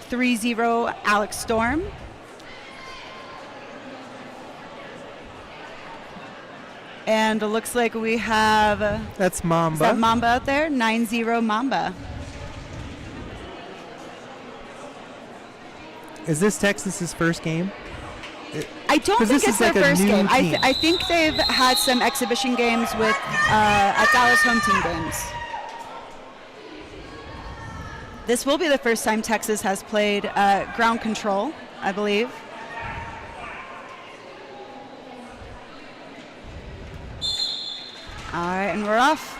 3-0 Alex Storm. And it looks like we have... That's Mamba. Is that Mamba out there? 9-0 Mamba. Is this Texas's first game? I don't think it's their like first game. team. I think they've had some exhibition games with at Dallas home team games. This will be the first time Texas has played ground control, I believe. All right, and we're off.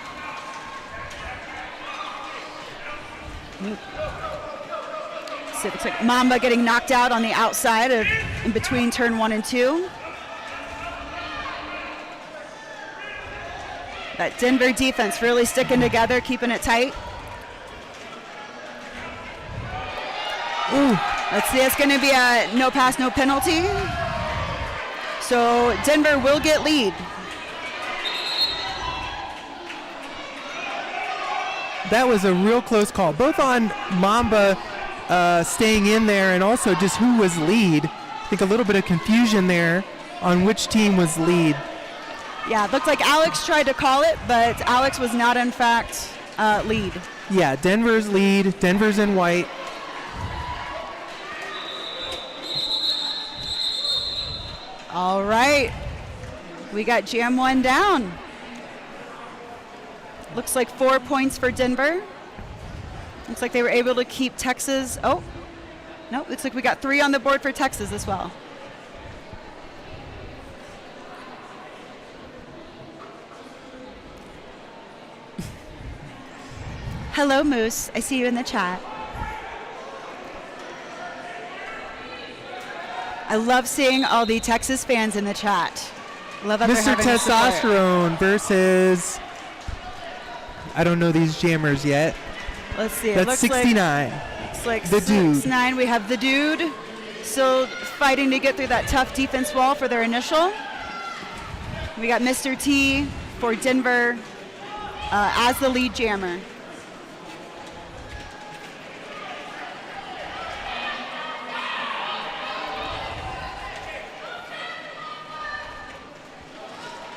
So it looks like Mamba getting knocked out on the outside of in between turn 1 and 2. That Denver defense really sticking together, keeping it tight. Ooh. Let's see, it's going to be a no pass, no penalty. So Denver will get lead. That was a real close call, both on Mamba staying in there and also just who was lead. I think a little bit of confusion there on which team was lead. Yeah, it looked like Alex tried to call it, but Alex was not, in fact, lead. Yeah, Denver's lead. Denver's in white. All right. We got Jam 1 down. Looks like 4 points for Denver. Looks like they were able to keep Texas. Oh, no, looks like we got 3 on the board for Texas as well. Hello, Moose. I see you in the chat. I love seeing all the Texas fans in the chat. Love that Mr. they're having support. Testosterone versus, I don't know these jammers yet. Let's see. It That's looks 69. Looks like The Dude. 6-9. We have the Dude still fighting to get through that tough defense wall for their initial. We got Mr. T for Denver as the lead jammer.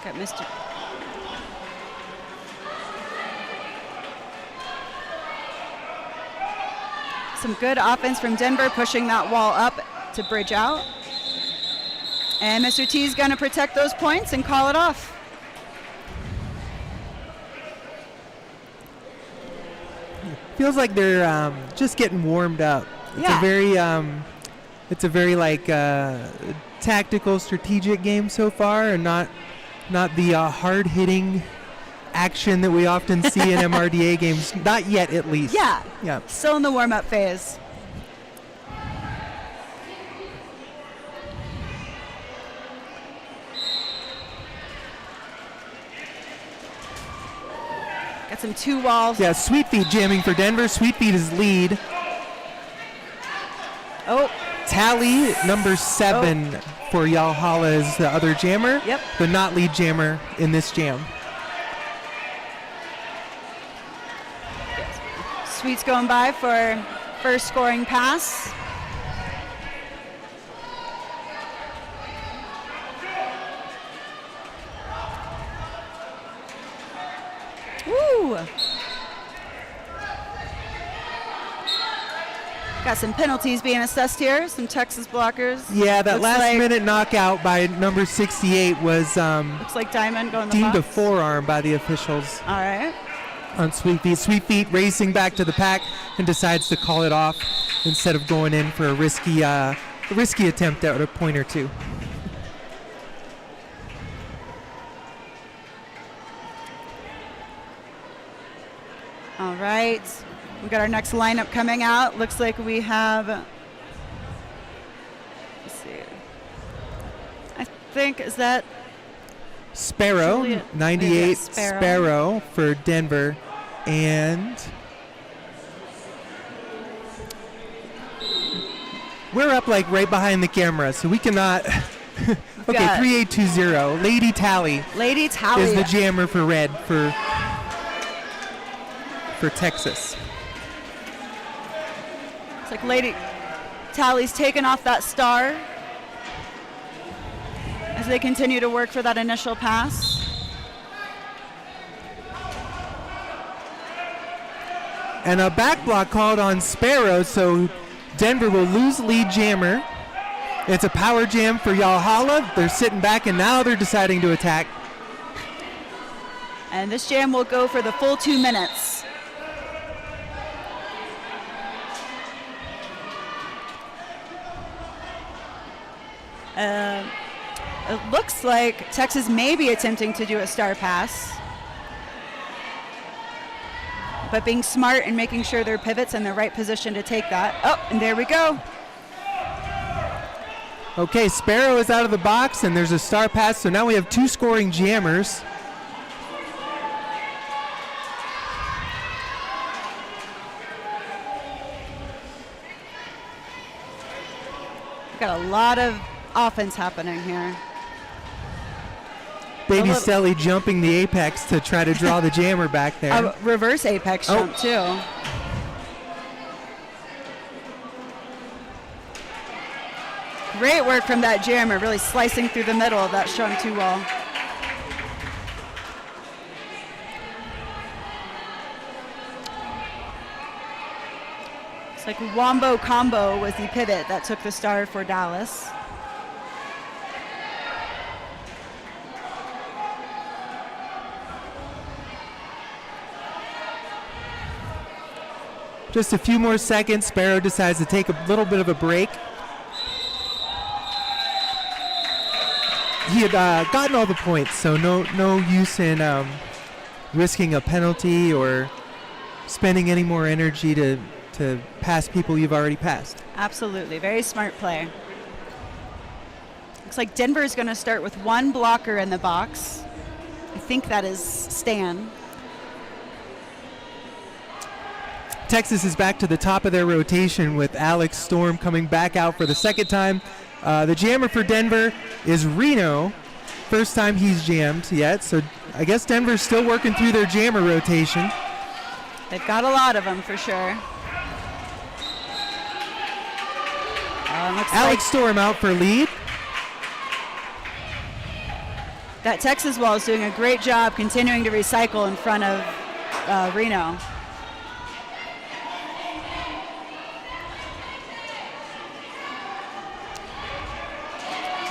Got Mr. Some good offense from Denver, pushing that wall up to bridge out. And Mr. T is going to protect those points and call it off. Feels like they're just getting warmed up. It's Yeah. a very like tactical, strategic game so far, and not the hard-hitting action that we often see in MRDA games. Not yet, at least. Yeah. Yeah. Still in the warm-up phase. Got some 2 walls. Yeah, Sweet Feet jamming for Denver. Sweet Feet is lead. Oh, Tally, number 7 for Yalhalla is the other jammer. Yep. But not lead jammer in this jam. Sweet's going by for first scoring pass. Woo! Got some penalties being assessed here, some Texas blockers. Yeah, that Looks last like- minute knockout by number 68 was Looks like Diamond going to the deemed a box. forearm by the officials All right. on Sweet Feet. Sweet Feet racing back to the pack and decides to call it off instead of going in for a risky attempt at a point or two. All right. We got our next lineup coming out. Looks like we have, let's see. I think, is that Sparrow, Juliet. 98 Yeah, Sparrow for Denver. And we're up like right behind the camera, so we cannot. Okay, got- 3820. Lady Tally Lady Talia? is the jammer for red for Texas. It's like Lady Tally's taken off that star as they continue to work for that initial pass. And a back block called on Sparrow, so Denver will lose lead jammer. It's a power jam for Yalhalla. They're sitting back, and now they're deciding to attack. And this jam will go for the full 2 minutes. It looks like Texas may be attempting to do a star pass, but being smart and making sure their pivot's in the right position to take that. Oh, and there we go. Okay, Sparrow is out of the box, and there's a star pass, so now we have 2 scoring jammers. We've got a lot of offense happening here. Baby Stelly jumping the apex to try to draw the jammer back there. A reverse apex jump, too. Great work from that jammer, really slicing through the middle of that Shung 2 wall. It's like Wombo Combo was the pivot that took the star for Dallas. Just a few more seconds. Sparrow decides to take a little bit of a break. He had gotten all the points, so no use in risking a penalty or spending any more energy to pass people you've already passed. Absolutely, very smart play. Looks like Denver is going to start with 1 blocker in the box. I think that is Stan. Texas is back to the top of their rotation with Alex Storm coming back out for the second time. The jammer for Denver is Reno. First time he's jammed yet, so I guess Denver's still working through their jammer rotation. They've got a lot of them for sure. Alex Storm out for lead. That Texas wall is doing a great job continuing to recycle in front of Reno.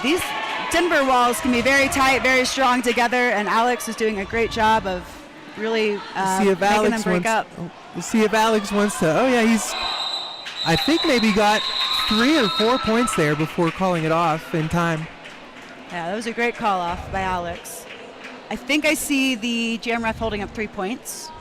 These Denver walls can be very tight, very strong together, and Alex is doing a great job of really making them break up. We'll see if Alex wants to. Oh, yeah, he's, I think, maybe got 3 or 4 points there before calling it off in time. Yeah, that was a great call off by Alex. I think I see the jam ref holding up 3 points.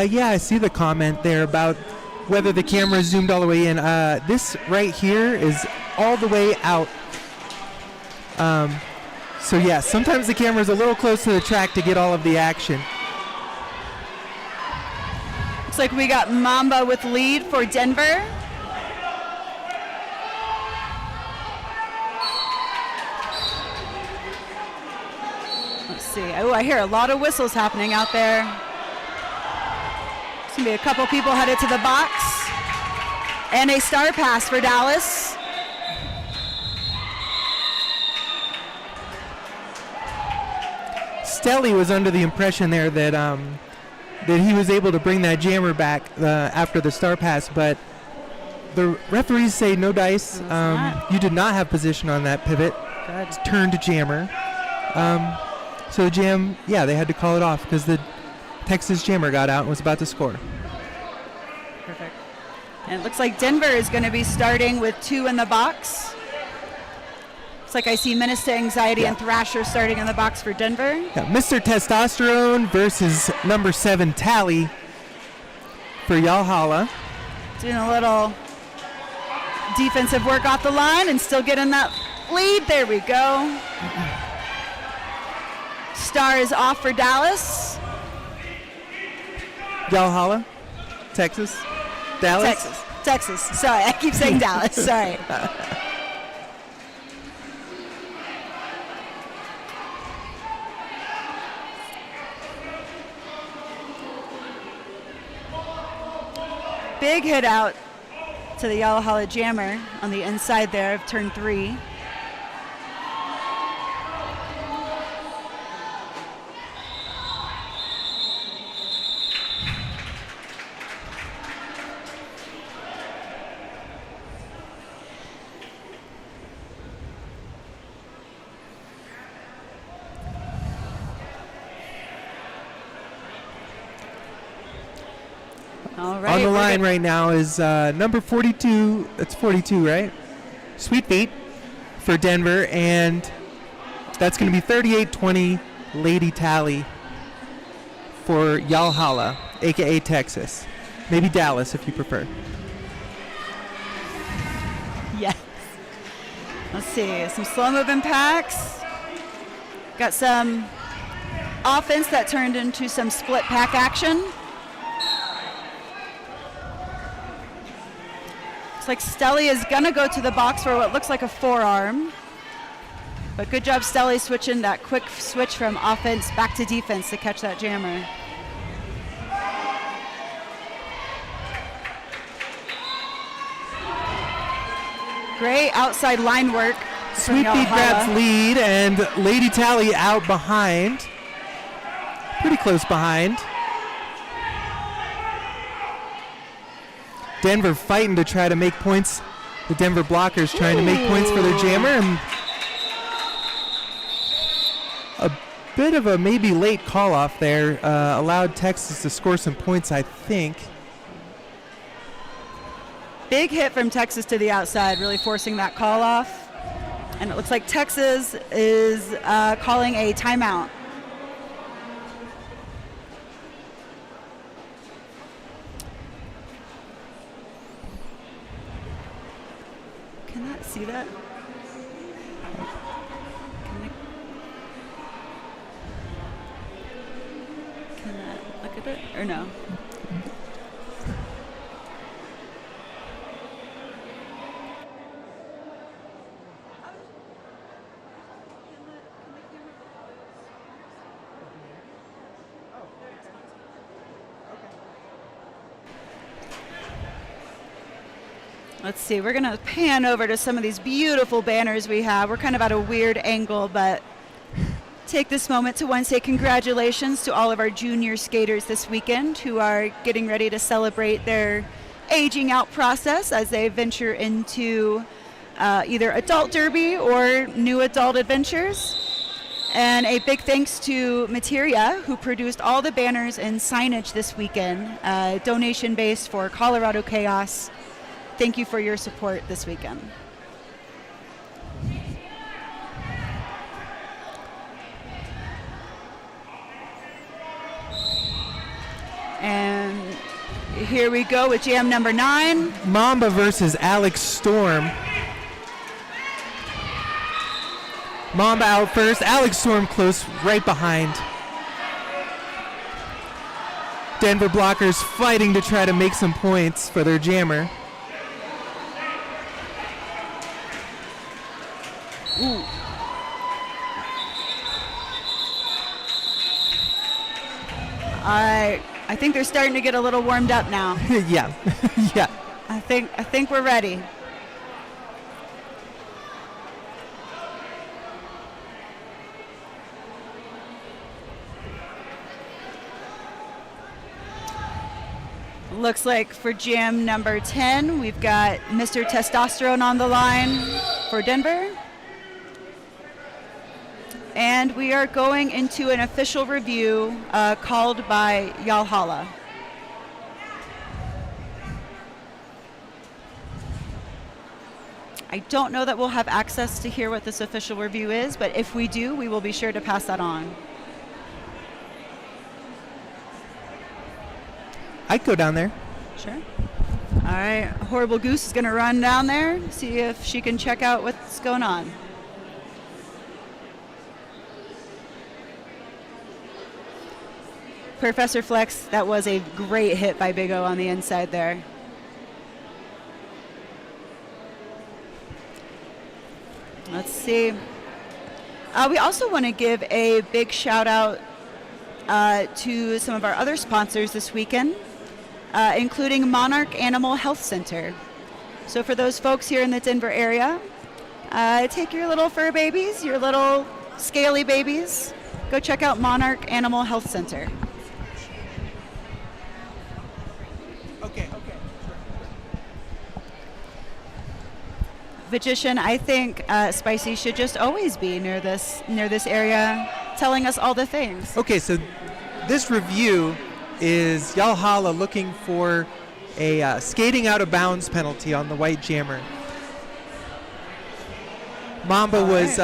Yeah, I see the comment there about whether the camera is zoomed all the way in. This right here is all the way out. So yeah, sometimes the camera is a little close to the track to get all of the action. Looks like we got Mamba with lead for Denver. Let's see. Oh, I hear a lot of whistles happening out there. There's going to be a couple people headed to the box. And a star pass for Dallas. Stelly was under the impression there that that he was able to bring that jammer back after the star pass, but the referees say no dice. You did not have position on that pivot. It's turned jammer. So the jam, yeah, they had to call it off because the Texas jammer got out and was about to score. Perfect. And it looks like Denver is going to be starting with 2 in the box. Looks like I see Menace to Anxiety and Thrasher starting in the box for Denver. Yeah, Mr. Testosterone versus number 7 Tally for Yalhalla. Doing a little defensive work off the line and still getting that lead. There we go. Star is off for Dallas. Valhalla, Texas, Dallas. Texas. Sorry, I keep saying Dallas. Sorry. Big hit out to the Valhalla jammer on the inside there of turn 3. All right, on the line right now is number 42. That's 42, right? Sweet Feet for Denver, and that's going to be 38-20 Lady Tally for Valhalla, a.k.a. Texas. Maybe Dallas if you prefer. Yes. Let's see. Some slow-moving packs. Got some offense that turned into some split pack action. Looks like Stelly is going to go to the box for what looks like a forearm. But good job, Stelly, switching that quick switch from offense back to defense to catch that jammer. Great outside line work. Sweet Feet grabs lead, and Lady Tally out behind. Pretty close behind. Denver fighting to try to make points. The Denver blockers trying to make points for their jammer. And a bit of a maybe late call off there allowed Texas to score some points, I think. Big hit from Texas to the outside, really forcing that call off. And it looks like Texas is calling a timeout. Can I see that? Can I look at it or no? Let's see, we're gonna pan over to some of these beautiful banners we have. We're kind of at a weird angle, but take this moment to once say congratulations to all of our junior skaters this weekend who are getting ready to celebrate their aging out process as they venture into either adult derby or new adult adventures. And a big thanks to Materia, who produced all the banners and signage this weekend, donation based for Colorado Chaos. Thank you for your support this weekend. And here we go with jam number 9. Mamba versus Alex Storm. Mamba out first, Alex Storm close right behind. Denver blockers fighting to try to make some points for their jammer. Ooh. I think they're starting to get a little warmed up now. Yeah. Yeah. I think we're ready. Looks like for jam number 10, we've got Mr. Testosterone on the line for Denver. And we are going into an official review called by Valhalla. I don't know that we'll have access to hear what this official review is, but if we do, we will be sure to pass that on. I'd go down there. Sure. All right, Horrible Goose is going to run down there, see if she can check out what's going on. Professor Flex, that was a great hit by Big O on the inside there. Let's see. We also want to give a big shout out to some of our other sponsors this weekend, including Monarch Animal Health Center. So for those folks here in the Denver area, take your little fur babies, your little scaly babies, go check out Monarch Animal Health Center. Okay. Magician, I think Spicy should just always be near this area, telling us all the things. Okay, so this review is Yalhalla looking for a skating out of bounds penalty on the white jammer. Mamba was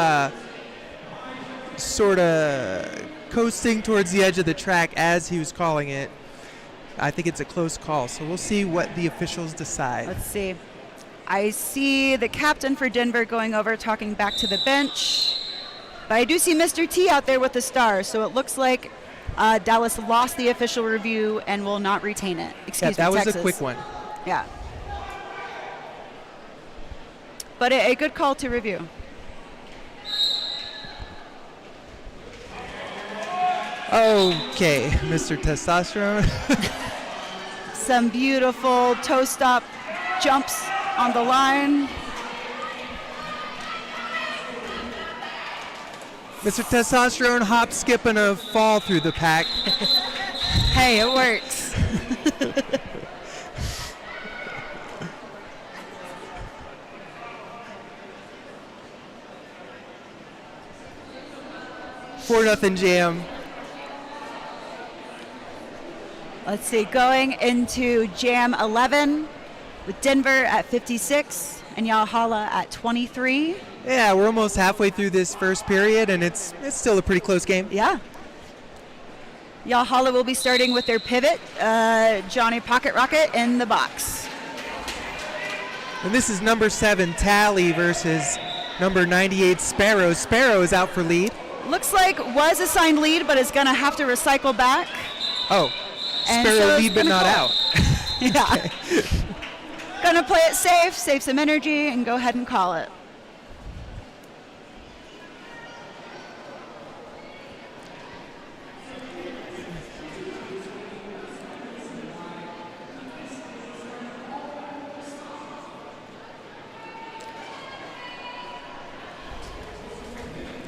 sort of coasting towards the edge of the track as he was calling it. I think it's a close call, so we'll see what the officials decide. Let's see. I see the captain for Denver going over, talking back to the bench. But I do see Mr. T out there with the star, so it looks like Dallas lost the official review and will not retain it. Excuse me, that was Texas. a quick one. Yeah. But a good call to review. Okay, Mr. Testosterone. Some beautiful toe stop jumps on the line. Mr. Testosterone hop, skip, and a fall through the pack. Hey, it works. Four nothing jam. Let's see, going into Jam 11 with Denver at 56 and Yalhalla at 23. Yeah, we're almost halfway through this first period, and it's still a pretty close game. Yeah. Yalhalla will be starting with their pivot, Johnny Pocket Rocket in the box. And this is number 7, Tally, versus number 98, Sparrow. Sparrow is out for lead. Looks like was assigned lead, but is going to have to recycle back. Oh, And Sparrow so it's lead but gonna not go. out. Yeah. Gonna play it safe, save some energy, and go ahead and call it.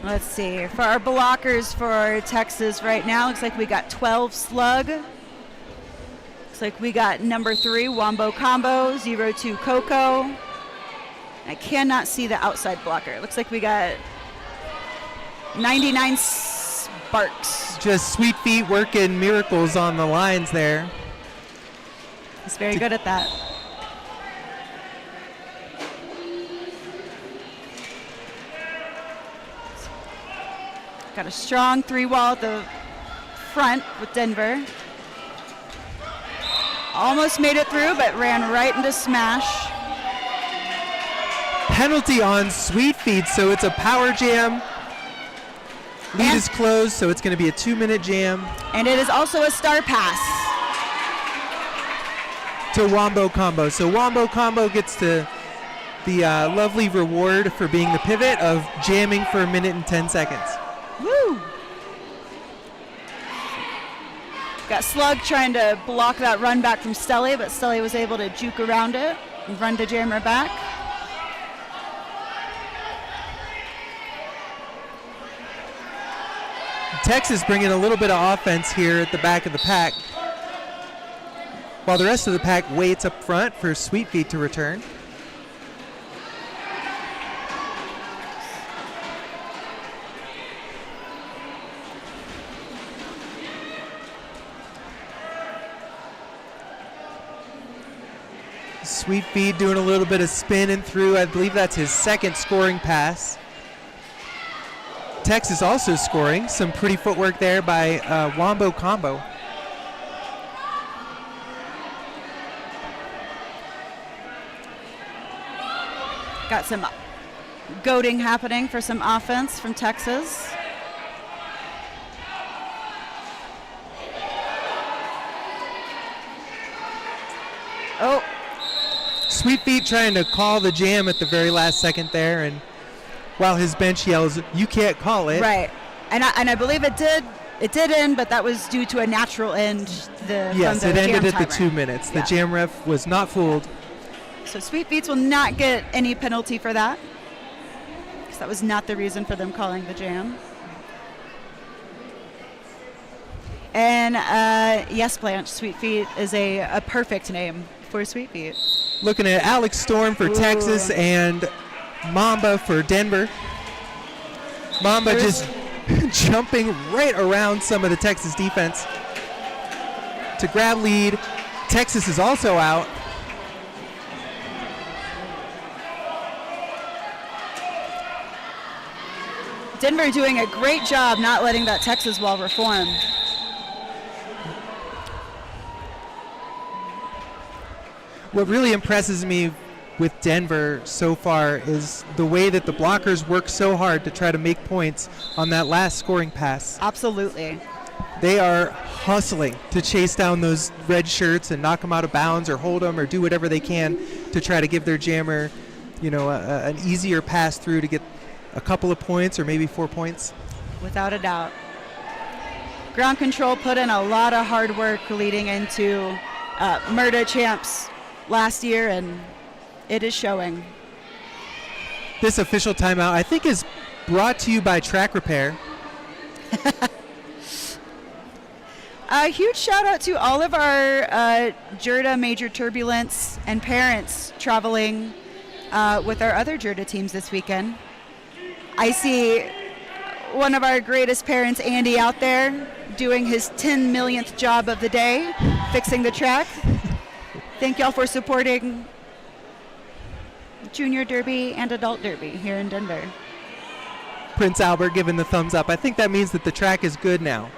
Let's see. For our blockers for Texas right now, looks like we got 12 Slug. Looks like we got number 3, Wombo Combo, 02 Coco. I cannot see the outside blocker. Looks like we got 99 Sparks. Just Sweet Feet working miracles on the lines there. He's very good at that. Got a strong 3-wall at the front with Denver. Almost made it through, but ran right into smash. Penalty on Sweet Feet, so it's a power jam. Lead And- is closed, so it's going to be a 2-minute jam And it is also a star pass. to Wombo Combo. So Wombo Combo gets the lovely reward for being the pivot of jamming for 1 minute and 10 seconds. Woo! Got Slug trying to block that run back from Stelly, but Stelly was able to juke around it and run to jammer back. Texas bringing a little bit of offense here at the back of the pack, while the rest of the pack waits up front for Sweet Feet to return. Sweet Feet doing a little bit of spinning through. I believe that's his second scoring pass. Texas also scoring. Some pretty footwork there by Wombo Combo. Got some goading happening for some offense from Texas. Oh, Sweet Feet trying to call the jam at the very last second there, and while his bench yells, "You can't call it." right. And I believe it did end, but that was due to a natural end. Yes, from the it ended jam at the timer. 2 minutes. The Yeah. jam ref was not fooled. So Sweet Beats will not get any penalty for that, because that was not the reason for them calling the jam. And yes, Blanche, Sweet Feet is a perfect name for Sweet Feet. Looking at Alex Storm for Ooh. Texas and Mamba for Denver. Mamba just jumping right around some of the Texas defense to grab lead. Texas is also out. Denver doing a great job not letting that Texas wall reform. What really impresses me with Denver so far is the way that the blockers work so hard to try to make points on that last scoring pass. Absolutely. They are hustling to chase down those red shirts and knock them out of bounds or hold them or do whatever they can to try to give their jammer, an easier pass through to get a couple of points or maybe 4 points. Without a doubt. Ground control put in a lot of hard work leading into MRDA champs last year, and it is showing. This official timeout, I think, is brought to you by Track Repair. A huge shout out to all of our JERDA Major Turbulence and parents traveling with our other JERDA teams this weekend. I see one of our greatest parents, Andy, out there doing his 10 millionth job of the day, fixing the track. Thank y'all for supporting Junior Derby and Adult Derby here in Denver. Prince Albert giving the thumbs up. I think that means that the track is good now.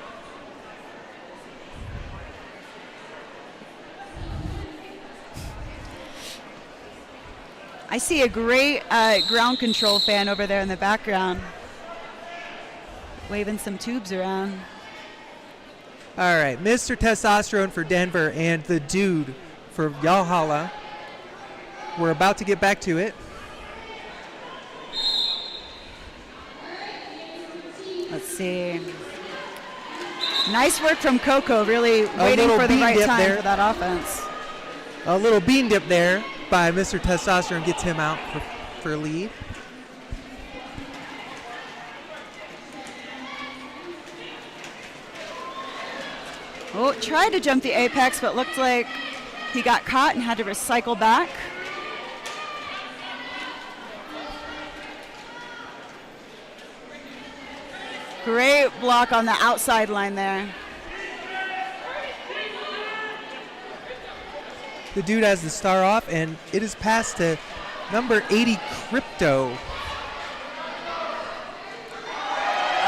I see a great ground control fan over there in the background, waving some tubes around. All right, Mr. Testosterone for Denver and the dude for Valhalla. We're about to get back to it. Let's see. Nice work from Coco, really waiting little for the bean right dip time there. for that offense. A little bean dip there by Mr. Testosterone gets him out for lead. Oh, tried to jump the apex, but looked like he got caught and had to recycle back. Great block on the outside line there. The dude has the star off, and it is passed to number 80, Crypto.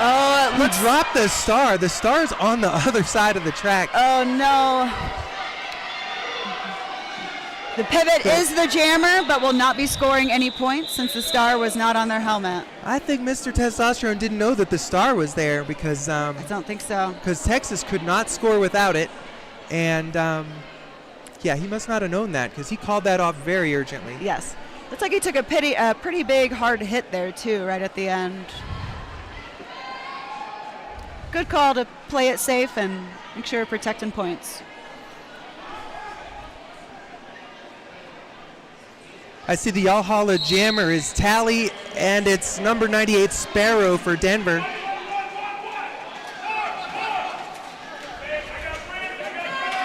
Oh, it Who looks. dropped the star. The star's on the other side of the track. Oh no. The pivot is the jammer, but will not be scoring any points since the star was not on their helmet. I think Mr. Testosterone didn't know that the star was there because I don't think so. Texas could not score without it. And, yeah, he must not have known that because he called that off very urgently. Yes. Looks like he took a pretty big hard hit there too, right at the end. Good call to play it safe and make sure you're protecting points. I see the Valhalla jammer is Tally, and it's number 98 Sparrow for Denver.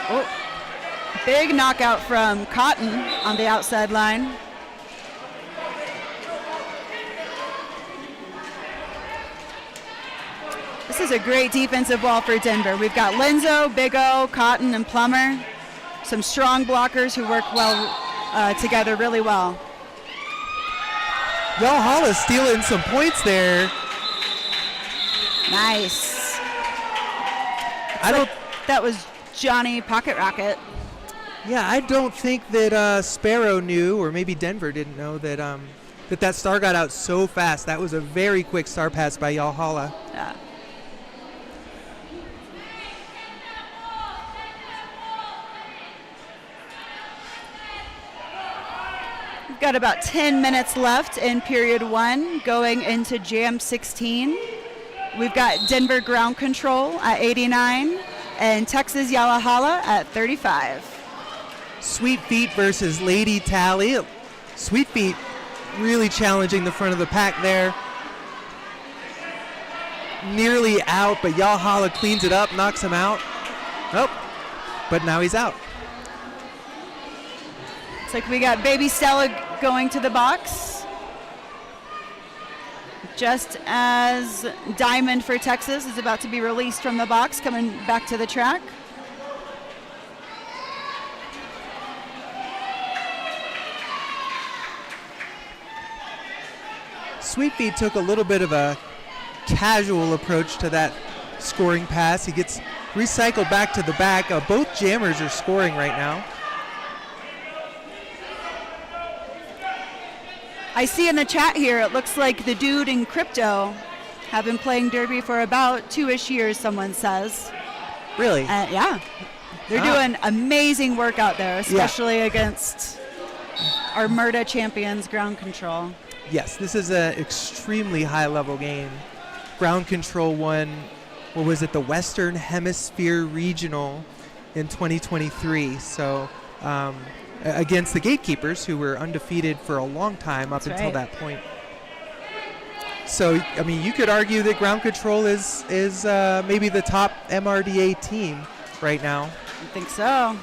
Oh, big knockout from Cotton on the outside line. This is a great defensive wall for Denver. We've got Lenzo, Big O, Cotton, and Plummer. Some strong blockers who work well together really well. Valhalla stealing some points there. Nice. That was Johnny Pocket Rocket. Yeah, I don't think that Sparrow knew, or maybe Denver didn't know that that star got out so fast. That was a very quick star pass by Valhalla. Yeah. Got about 10 minutes left in period 1 going into Jam 16. We've got Denver Ground Control at 89 and Texas Yalahala at 35. Sweet Feet versus Lady Tally. Sweet Feet really challenging the front of the pack there. Nearly out, but Yalahala cleans it up, knocks him out. Oh, but now he's out. Looks like we got Baby Stella going to the box. Just as Diamond for Texas is about to be released from the box, coming back to the track. Sweet Feet took a little bit of a casual approach to that scoring pass. He gets recycled back to the back. Both jammers are scoring right now. I see in the chat here, it looks like the dude in Crypto have been playing Derby for about 2-ish years, someone says. Really? Yeah. They're doing amazing work out there, especially against our MRDA champions, Ground Control. Yes, this is an extremely high-level game. Ground Control won, what was it, the Western Hemisphere Regional in 2023. So against the Gatekeepers, who were undefeated for a long time up until that point. So, I mean, you could argue that Ground Control is maybe the top MRDA team right now. I think so.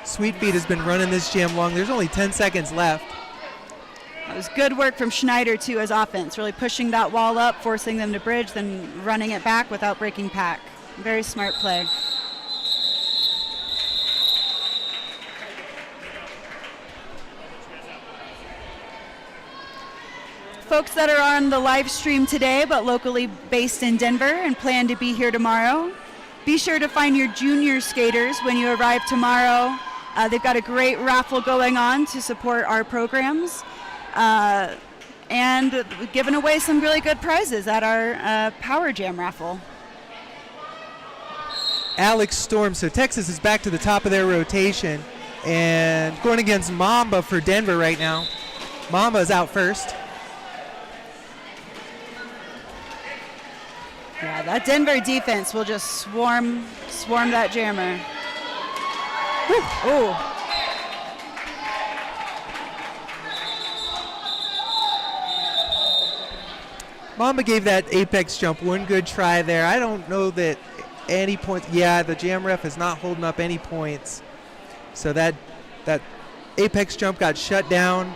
Sweet Feet has been running this jam long. There's only 10 seconds left. That was good work from Schneider, too, as offense. Really pushing that wall up, forcing them to bridge, then running it back without breaking pack. Very smart play. Folks that are on the live stream today, but locally based in Denver and plan to be here tomorrow, be sure to find your junior skaters when you arrive tomorrow. They've got a great raffle going on to support our programs. And giving away some really good prizes at our Power Jam raffle. Alex Storm, so Texas is back to the top of their rotation and going against Mamba for Denver right now. Mamba's out first. Yeah, that Denver defense will just swarm that jammer. Ooh. Mamba gave that apex jump one good try there. I don't know that any points. Yeah, the jam ref is not holding up any points. So that apex jump got shut down.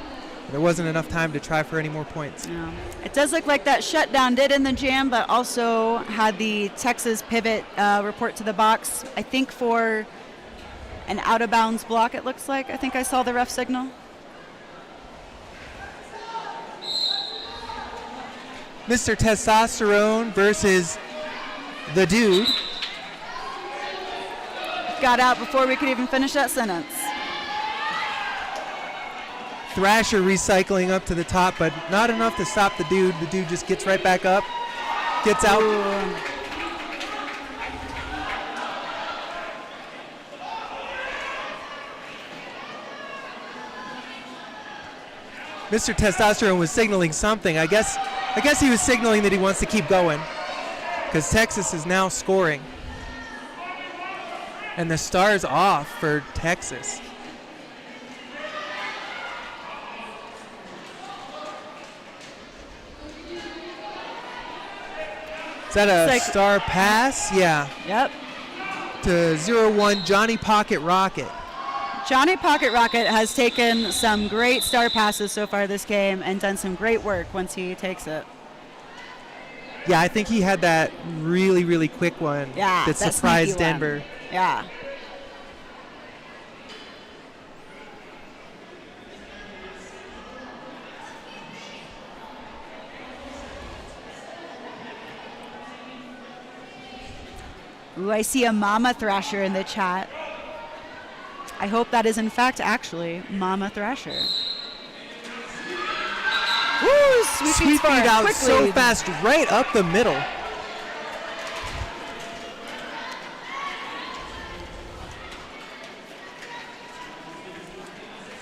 There wasn't enough time to try for any more points. Yeah. It does look like that shutdown did in the jam, but also had the Texas pivot report to the box, I think for an out-of-bounds block, it looks like. I think I saw the ref signal. Mr. Testosterone versus the dude. Got out before we could even finish that sentence. Thrasher recycling up to the top, but not enough to stop the dude. The dude just gets right back up, gets out. Ooh. Mr. Testosterone was signaling something. I guess he was signaling that he wants to keep going because Texas is now scoring. And the star's off for Texas. Is that a star pass? Yeah. Yep. To 0-1 Johnny Pocket Rocket. Johnny Pocket Rocket has taken some great star passes so far this game and done some great work once he takes it. Yeah, I think he had that really, really quick one that surprised Denver. One. Yeah. Ooh, I see a Mama Thrasher in the chat. I hope that is in fact actually Mama Thrasher. Woo! Sweet Sweet feet feet out quick so lead. fast, right up the middle.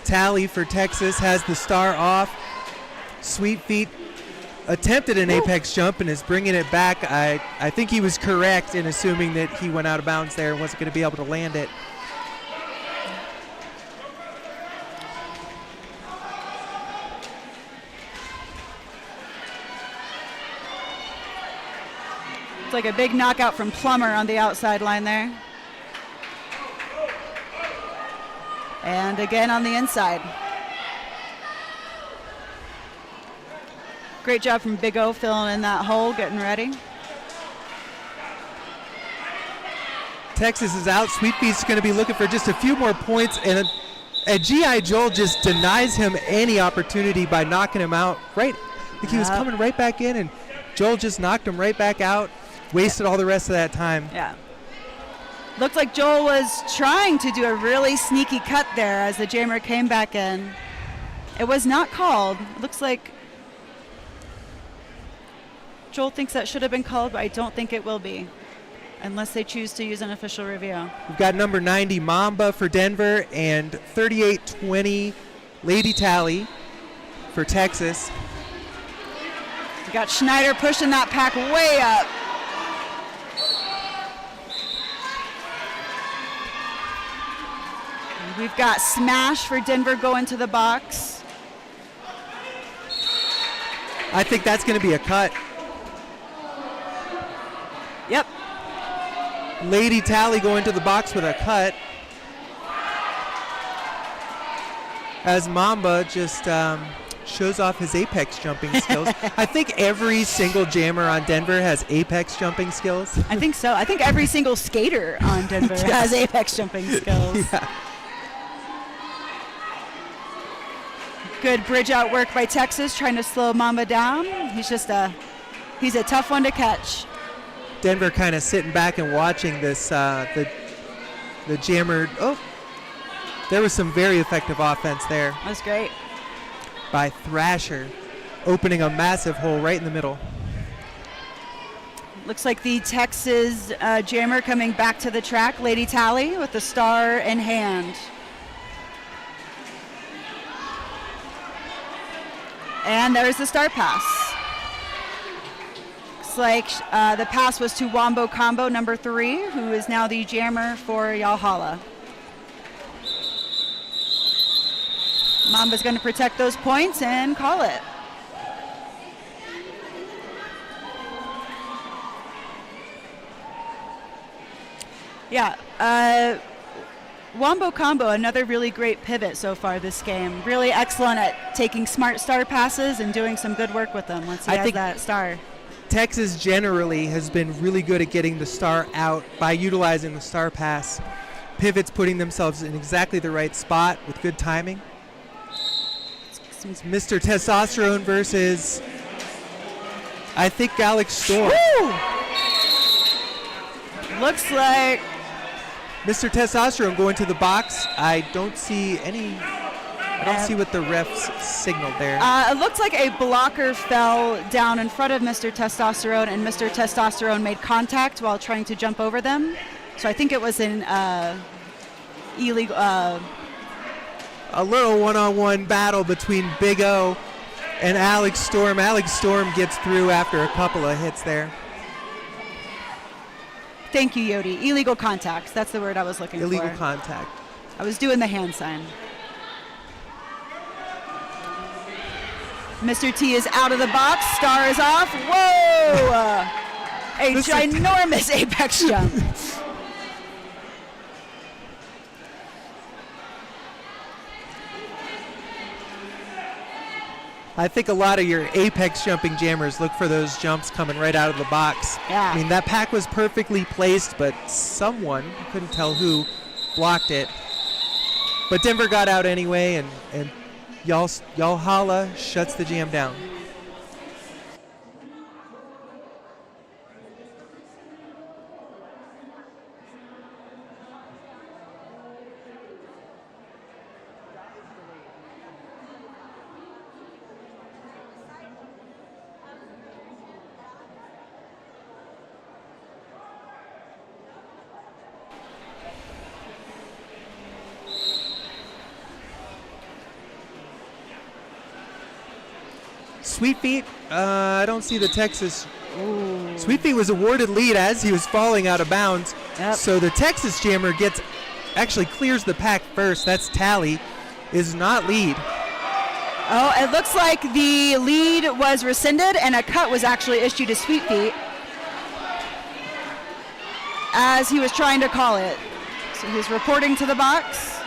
Tally for Texas has the star off. Sweet feet attempted an apex jump and is bringing it back. I think he was correct in assuming that he went out of bounds there and wasn't going to be able to land it. It's like a big knockout from Plummer on the outside line there. And again on the inside. Great job from Big O filling in that hole, getting ready. Texas is out. Sweet Feet's going to be looking for just a few more points, and a G.I. Joel just denies him any opportunity by knocking him out. Right, I think he was coming right back in, and Joel just knocked him right back out. Wasted all the rest of that time. Yeah. Looked like Joel was trying to do a really sneaky cut there as the jammer came back in. It was not called. Looks like Joel thinks that should have been called, but I don't think it will be unless they choose to use an official review. We've got number 90 Mamba for Denver and 38-20 Lady Tally for Texas. We got Schneider pushing that pack way up. We've got Smash for Denver going to the box. I think that's going to be a cut. Yep. Lady Tally going to the box with a cut. As Mamba just shows off his apex jumping skills. I think every single jammer on Denver has apex jumping skills. I think so. I think every single skater on Denver has apex jumping skills. Yeah. Good bridge out work by Texas, trying to slow Mamba down. He's a tough one to catch. Denver kind of sitting back and watching this, the jammer. Oh, there was some very effective offense there. That was great. By Thrasher, opening a massive hole right in the middle. Looks like the Texas jammer coming back to the track, Lady Tally, with the star in hand. And there's the star pass. Looks like the pass was to Wombo Combo number 3, who is now the jammer for Yalhalla. Mamba's going to protect those points and call it. Yeah, Wombo Combo, another really great pivot so far this game. Really excellent at taking smart star passes and doing some good work with them once he has that star. Texas generally has been really good at getting the star out by utilizing the star pass. Pivots putting themselves in exactly the right spot with good timing. It's Mr. Testosterone versus, I think, Alex Storm. Woo! Looks like Mr. Testosterone going to the box. I don't see what the refs signaled there. It looks like a blocker fell down in front of Mr. Testosterone, and Mr. Testosterone made contact while trying to jump over them. So I think it was an illegal. A little one-on-one battle between Big O and Alex Storm. Alex Storm gets through after a couple of hits there. Thank you, Yodi. Illegal contact. That's the word I was looking for. Illegal contact. I was doing the hand sign. Mr. T is out of the box. Star is off. Whoa! A ginormous apex jump. I think a lot of your apex jumping jammers look for those jumps coming right out of the box. Yeah. I mean, that pack was perfectly placed, but someone, couldn't tell who, blocked it. But Denver got out anyway, and Yalhalla shuts the jam down. Sweet Feet, I don't see the Texas. Sweet Feet was awarded lead as he was falling out of bounds. Yep. So the Texas Jammer actually clears the pack first. That's tally, is not lead. Oh, it looks like the lead was rescinded and a cut was actually issued to Sweet Feet as he was trying to call it. So he's reporting to the box.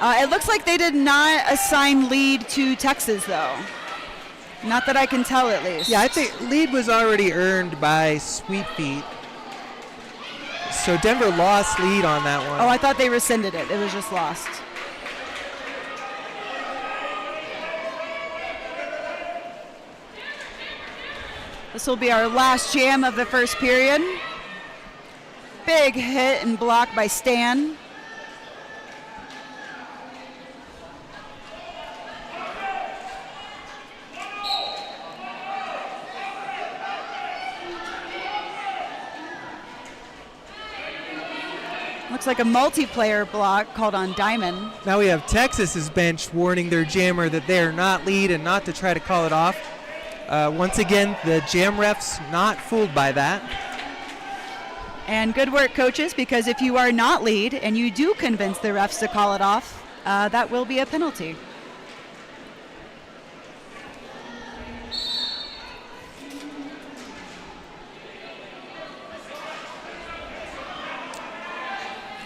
It looks like they did not assign lead to Texas, though. Not that I can tell, at least. Yeah, I think lead was already earned by Sweet Feet. So Denver lost lead on that one. Oh, I thought they rescinded it. It was just lost. This will be our last jam of the first period. Big hit and block by Stan. Looks like a multiplayer block called on Diamond. Now we have Texas's bench warning their jammer that they are not lead and not to try to call it off. Once again, the jam refs not fooled by that. And good work, coaches, because if you are not lead and you do convince the refs to call it off, that will be a penalty.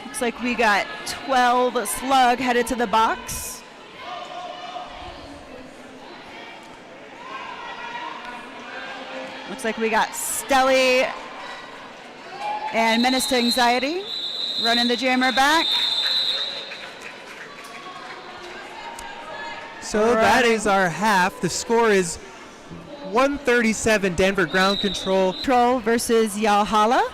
Looks like we got 12 Slug headed to the box. Looks like we got Stelly and Menace to Anxiety running the jammer back. So that is our half. The score is 137 Denver ground control. Control versus Yalhalla.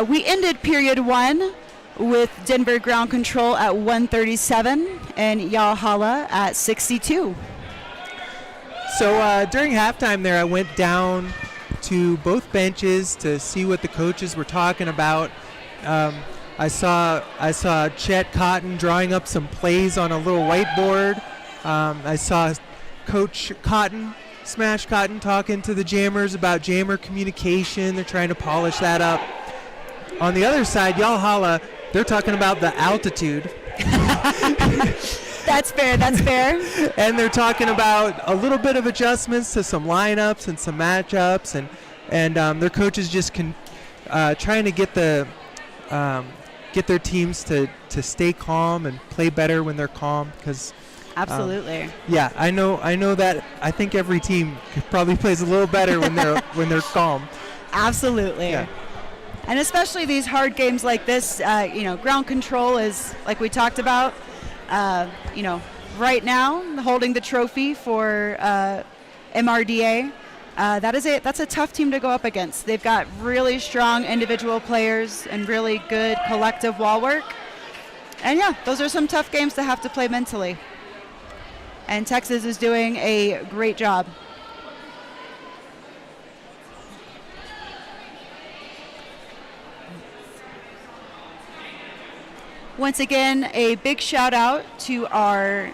We ended period one with Denver ground control at 137 and Yalhalla at 62. So during halftime there, I went down to both benches to see what the coaches were talking about. I saw Chet Cotton drawing up some plays on a little whiteboard. I saw Coach Cotton, Smash Cotton, talking to the jammers about jammer communication. They're trying to polish that up. On the other side, Yalhalla, they're talking about the altitude. That's fair, that's fair. And they're talking about a little bit of adjustments to some lineups and some matchups, and their coaches just trying to get their teams to stay calm and play better when they're calm. Because absolutely. Yeah, I know that. I think every team probably plays a little better when they're calm. Absolutely. Yeah. And especially these hard games like this, ground control is, like we talked about, right now holding the trophy for MRDA. That's a tough team to go up against. They've got really strong individual players and really good collective wall work. And yeah, those are some tough games to have to play mentally. And Texas is doing a great job. Once again, a big shout out to our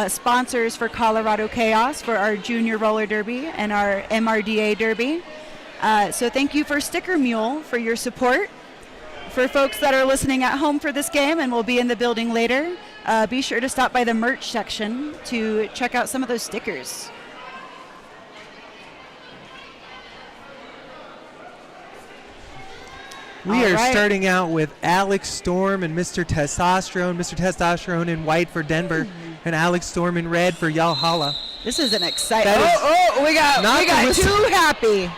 sponsors for Colorado Chaos for our Junior Roller Derby and our MRDA Derby. So thank you for Sticker Mule for your support. For folks that are listening at home for this game and will be in the building later, be sure to stop by the merch section to check out some of those stickers. We are starting out with Alex Storm and Mr. Testosterone. Mr. Testosterone in white for Denver, and Alex Storm in red for Yalhalla. This is an exciting. We got too happy.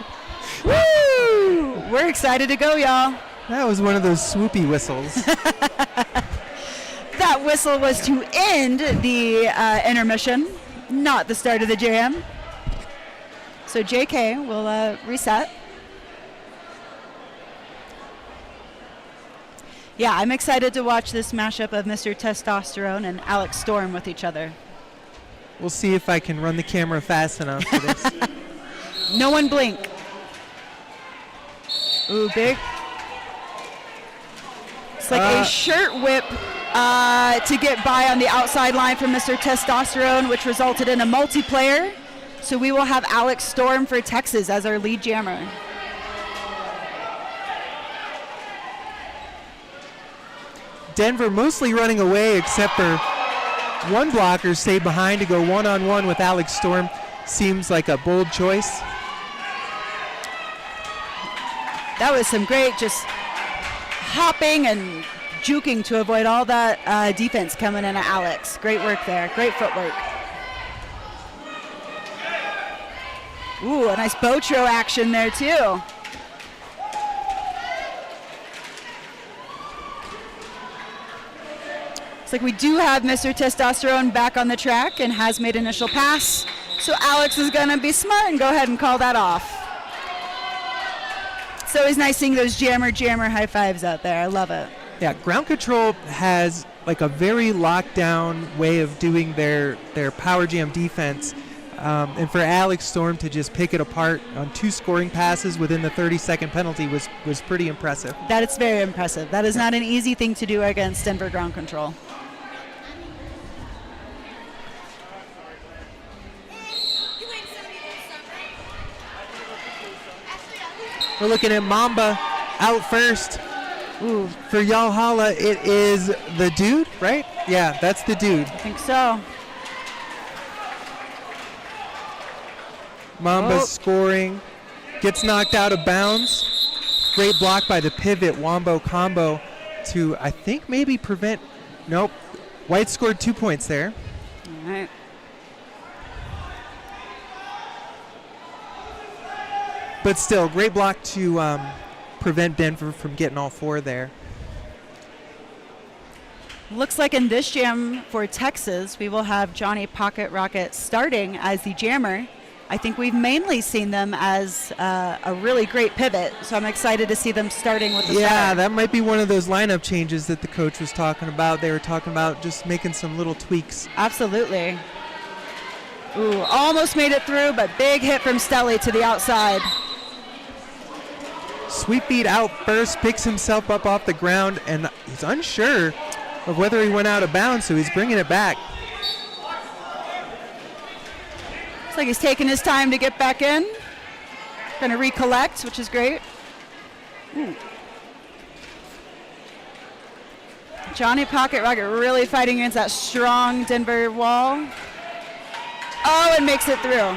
Woo! We're excited to go, y'all. That was one of those swoopy whistles. That whistle was to end the intermission, not the start of the jam. So JK will reset. Yeah, I'm excited to watch this mashup of Mr. Testosterone and Alex Storm with each other. We'll see if I can run the camera fast enough for this. No one blink. Ooh, big. It's like a shirt whip to get by on the outside line from Mr. Testosterone, which resulted in a multiplayer. So we will have Alex Storm for Texas as our lead jammer. Denver mostly running away, except for one blocker stayed behind to go one-on-one with Alex Storm. Seems like a bold choice. That was some great just hopping and juking to avoid all that defense coming in at Alex. Great work there. Great footwork. Ooh, a nice Botro action there too. Looks like we do have Mr. Testosterone back on the track and has made initial pass. So Alex is gonna be smart and go ahead and call that off. It's always nice seeing those jammer high fives out there. I love it. Yeah, ground control has like a very locked down way of doing their power jam defense. And for Alex Storm to just pick it apart on 2 scoring passes within the 30-second penalty was pretty impressive. That is very impressive. That is not an easy thing to do against Denver ground control. We're looking at Mamba out first. Ooh, for Valhalla, it is the dude, right? Yeah, that's the dude. I think so. Mamba's scoring. Gets knocked out of bounds. Great block by the pivot Wombo combo to, I think, maybe prevent. Nope. White scored 2 points there. All right. But still, great block to prevent Denver from getting all 4 there. Looks like in this jam for Texas, we will have Johnny Pocket Rocket starting as the jammer. I think we've mainly seen them as a really great pivot, so I'm excited to see them starting with the Yeah, start. that might be one of those lineup changes that the coach was talking about. They were talking about just making some little tweaks. Absolutely. Ooh, almost made it through, but big hit from Stelly to the outside. Sweep beat out first, picks himself up off the ground, and he's unsure of whether he went out of bounds, so he's bringing it back. Looks like he's taking his time to get back in. Going to recollect, which is great. Ooh. Johnny Pocket Rocket really fighting against that strong Denver wall. Oh, and makes it through.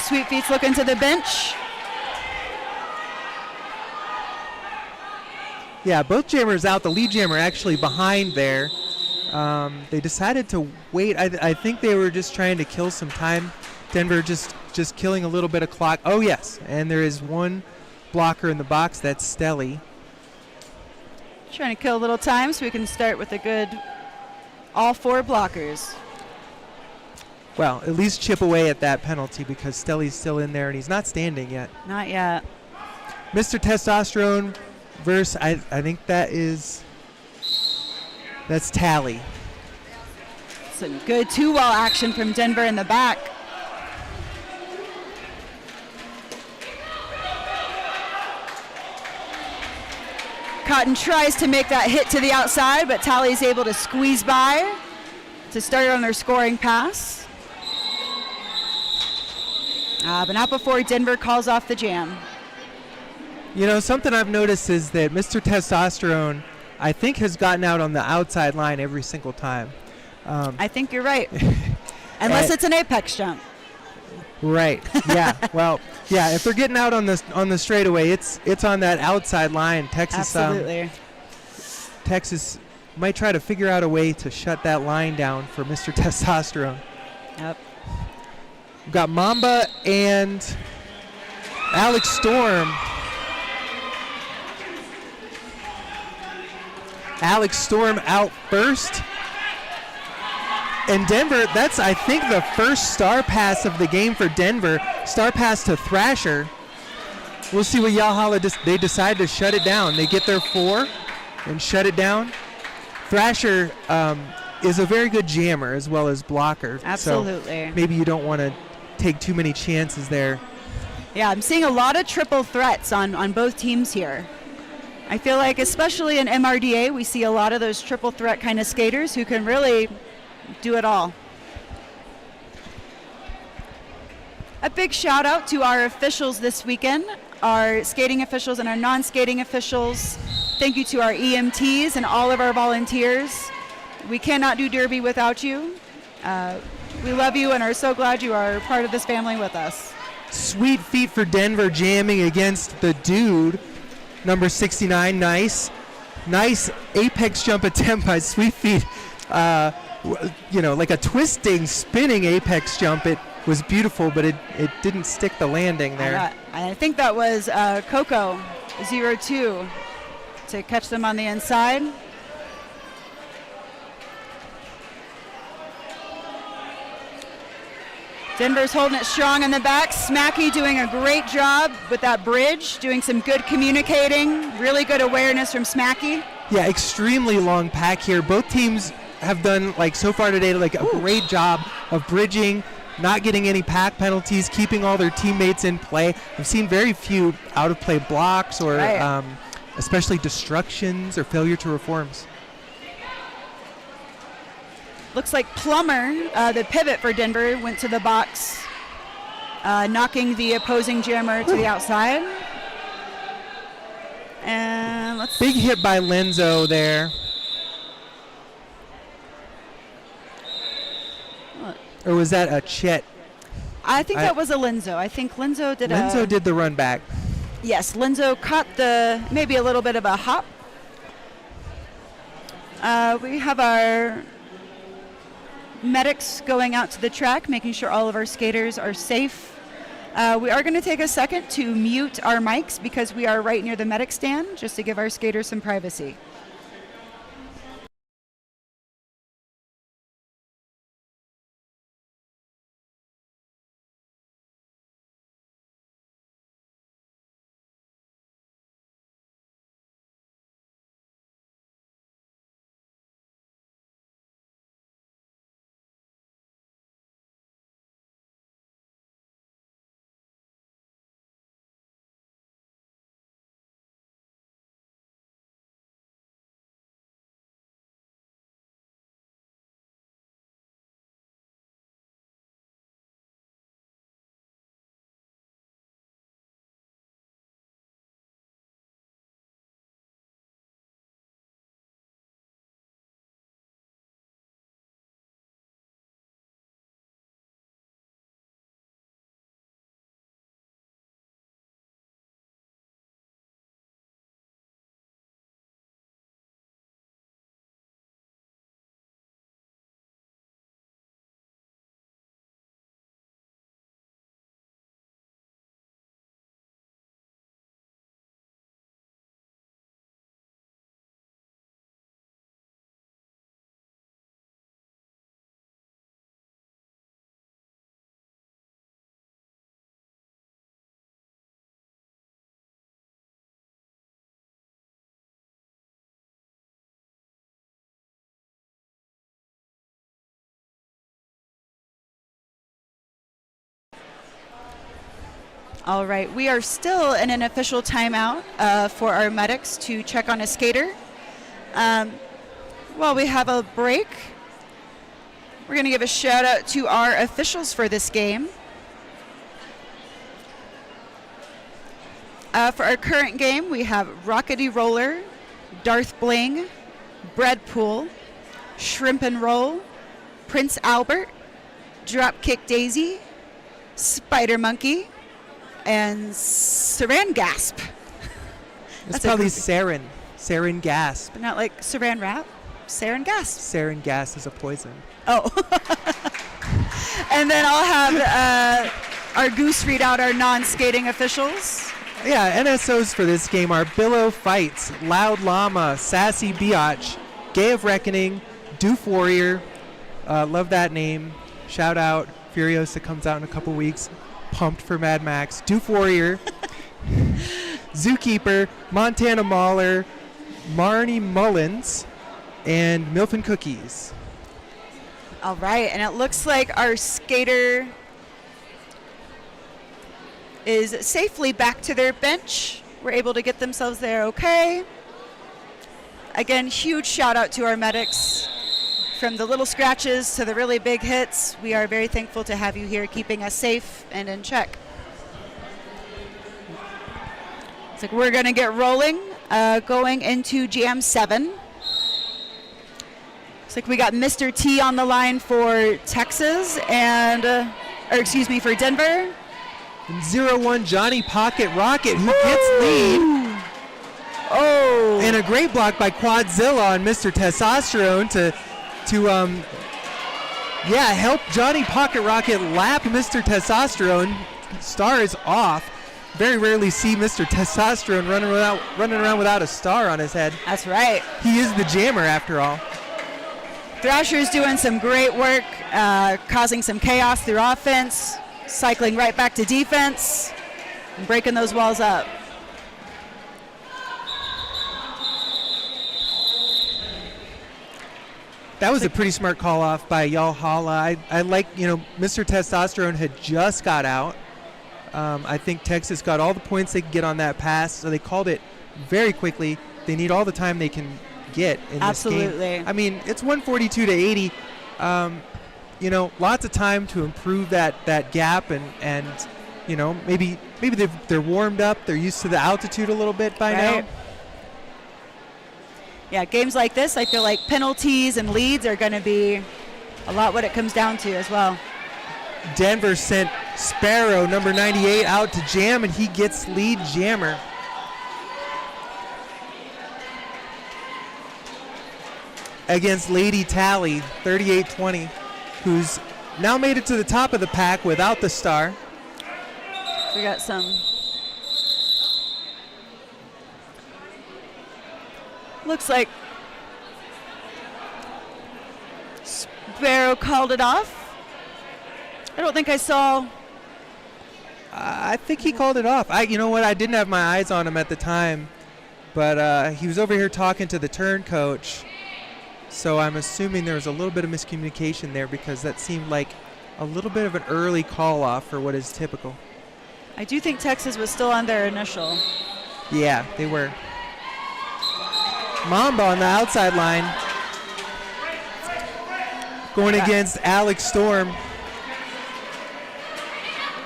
Sweet Feet's looking to the bench. Yeah, both jammers out. The lead jammer actually behind there. They decided to wait. I think they were just trying to kill some time. Denver just killing a little bit of clock. Oh, yes, and there is one blocker in the box. That's Stelly. Trying to kill a little time so we can start with a good all 4 blockers. Well, at least chip away at that penalty because Stelly's still in there and he's not standing yet. Not yet. Mr. Testosterone versus, I think that's Tally. Some good 2-wall action from Denver in the back. Cotton tries to make that hit to the outside, but Tally's able to squeeze by to start on their scoring pass. But not before Denver calls off the jam. You know, something I've noticed is that Mr. Testosterone, I think, has gotten out on the outside line every single time. I think you're right. Unless it's an apex jump. Right. Yeah. Well, yeah. If they're getting out on the straightaway, it's on that outside line. Texas. Absolutely. Texas might try to figure out a way to shut that line down for Mr. Testosterone. Yep. We've got Mamba and Alex Storm. Alex Storm out first. And Denver, that's, I think, the first star pass of the game for Denver. Star pass to Thrasher. We'll see what Valhalla they decide to shut it down. They get their 4 and shut it down. Thrasher is a very good jammer as well as blocker. Absolutely. So maybe you don't want to take too many chances there. Yeah, I'm seeing a lot of triple threats on both teams here. I feel like especially in MRDA, we see a lot of those triple threat kind of skaters who can really do it all. A big shout out to our officials this weekend, our skating officials and our non-skating officials. Thank you to our EMTs and all of our volunteers. We cannot do Derby without you. We love you and are so glad you are part of this family with us. Sweet feet for Denver jamming against the dude. Number 69, nice apex jump attempt by Sweet Feet. Like a twisting, spinning apex jump. It was beautiful, but it didn't stick the landing there. I think that was Coco 02 to catch them on the inside. Denver's holding it strong in the back. Smacky doing a great job with that bridge, doing some good communicating, really good awareness from Smacky. Yeah, extremely long pack here. Both teams have done, so far today, a great job of bridging, not getting any pack penalties, keeping all their teammates in play. I've seen very few out-of-play blocks or especially destructions or failure to reforms. Looks like Plummer, the pivot for Denver, went to the box, knocking the opposing jammer to the outside. And big hit by Lenzo there. Or was that a Chet? I think that was a Lenzo. I think Lenzo did the run back. Yes, Lenzo caught maybe a little bit of a hop. We have our medics going out to the track, making sure all of our skaters are safe. We are going to take a second to mute our mics because we are right near the medic stand, just to give our skaters some privacy. All right, we are still in an official timeout for our medics to check on a skater. While we have a break, we're going to give a shout out to our officials for this game. For our current game, we have Rockety Roller, Darth Bling, Breadpool, Shrimp and Roll, Prince Albert, Dropkick Daisy, Spider Monkey, and Saran Gasp. That's probably Sarin. Sarin Gasp. But not like Saran Wrap? Sarin Gasp. Sarin Gas is a poison. Oh. And then I'll have our Goose read out our non-skating officials. Yeah, NSOs for this game are Billow Fights, Loud Llama, Sassy Biatch, Gay of Reckoning, Doof Warrior. Love that name. Shout out. Furiosa comes out in a couple weeks. Pumped for Mad Max. Doof Warrior, Zookeeper, Montana Mauler, Marnie Mullins, and Milf and Cookies. All right, and it looks like our skater is safely back to their bench. We're able to get themselves there okay. Again, huge shout out to our medics. From the little scratches to the really big hits, we are very thankful to have you here keeping us safe and in check. It's like we're going to get rolling, going into Jam 7. It's like we got Mr. T on the line for Texas and, for Denver. And 0-1 Johnny Pocket Rocket, who gets lead. Oh. And a great block by Quadzilla on Mr. Testosterone to help Johnny Pocket Rocket lap Mr. Testosterone. Star is off. Very rarely see Mr. Testosterone running around without a star on his head. That's right. He is the jammer after all. Thrasher's doing some great work, causing some chaos through offense, cycling right back to defense, and breaking those walls up. That was a pretty smart call off by Yalhalla. I like, Mr. Testosterone had just got out. I think Texas got all the points they could get on that pass, so they called it very quickly. They need all the time they can get in this game. Absolutely. I mean, it's 142 to 80. Lots of time to improve that gap, and maybe they're warmed up. They're used to the altitude a little bit by now. Yeah, games like this, I feel like penalties and leads are going to be a lot what it comes down to as well. Denver sent Sparrow, number 98, out to jam, and he gets lead jammer. Against Lady Tally, 38-20, who's now made it to the top of the pack without the star. We got some. Looks like Sparrow called it off. I don't think I saw. I think he called it off. You know what? I didn't have my eyes on him at the time, but he was over here talking to the turn coach. So I'm assuming there was a little bit of miscommunication there, because that seemed like a little bit of an early call off for what is typical. I do think Texas was still on their initial. Yeah, they were. Mamba on the outside line, going against Alex Storm.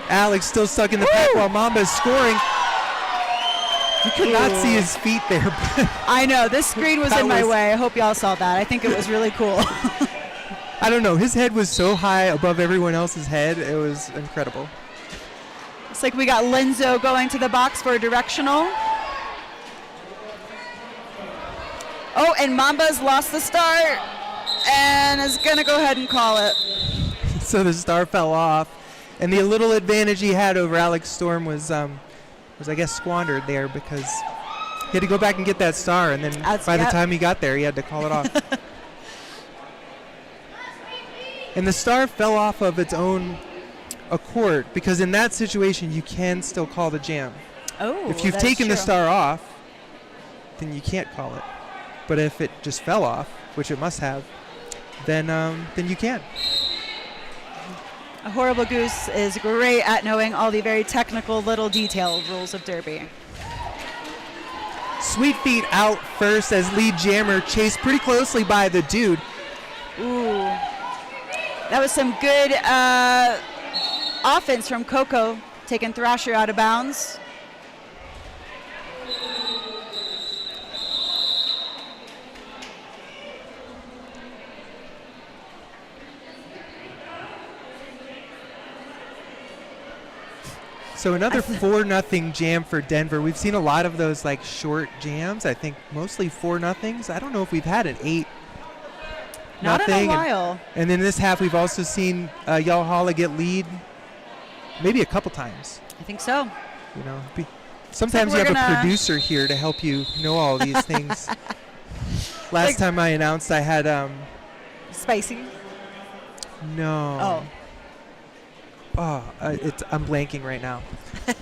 Alex still stuck in the pack while Mamba is scoring. You could not see his feet there. I know, this screen was in my way. I hope y'all saw that. I think it was really cool. I don't know. His head was so high above everyone else's head. It was incredible. It's like we got Lenzo going to the box for a directional. Oh, and Mamba's lost the start and is going to go ahead and call it. So the star fell off, and the little advantage he had over Alex Storm was I guess, squandered there, because he had to go back and get that star, and then by the time he got there, he had to call it off. And the star fell off of its own accord, because in that situation, you can still call the jam. Oh, if you've taken the star off, then you can't call it. But if it just fell off, which it must have, then you can. A Horrible Goose is great at knowing all the very technical little detail rules of Derby. Sweet Feet out first as lead jammer, chased pretty closely by the dude. Ooh. That was some good offense from Coco, taking Thrasher out of bounds. So another 4-0 jam for Denver. We've seen a lot of those like short jams. I think mostly 4-0s. I don't know if we've had an 8. Not in a while. And then this half, we've also seen Yalhalla get lead maybe a couple times. I think so. Sometimes you have a producer here to help you know all these things. Last time I announced, I had Spicy? No. I'm blanking right now.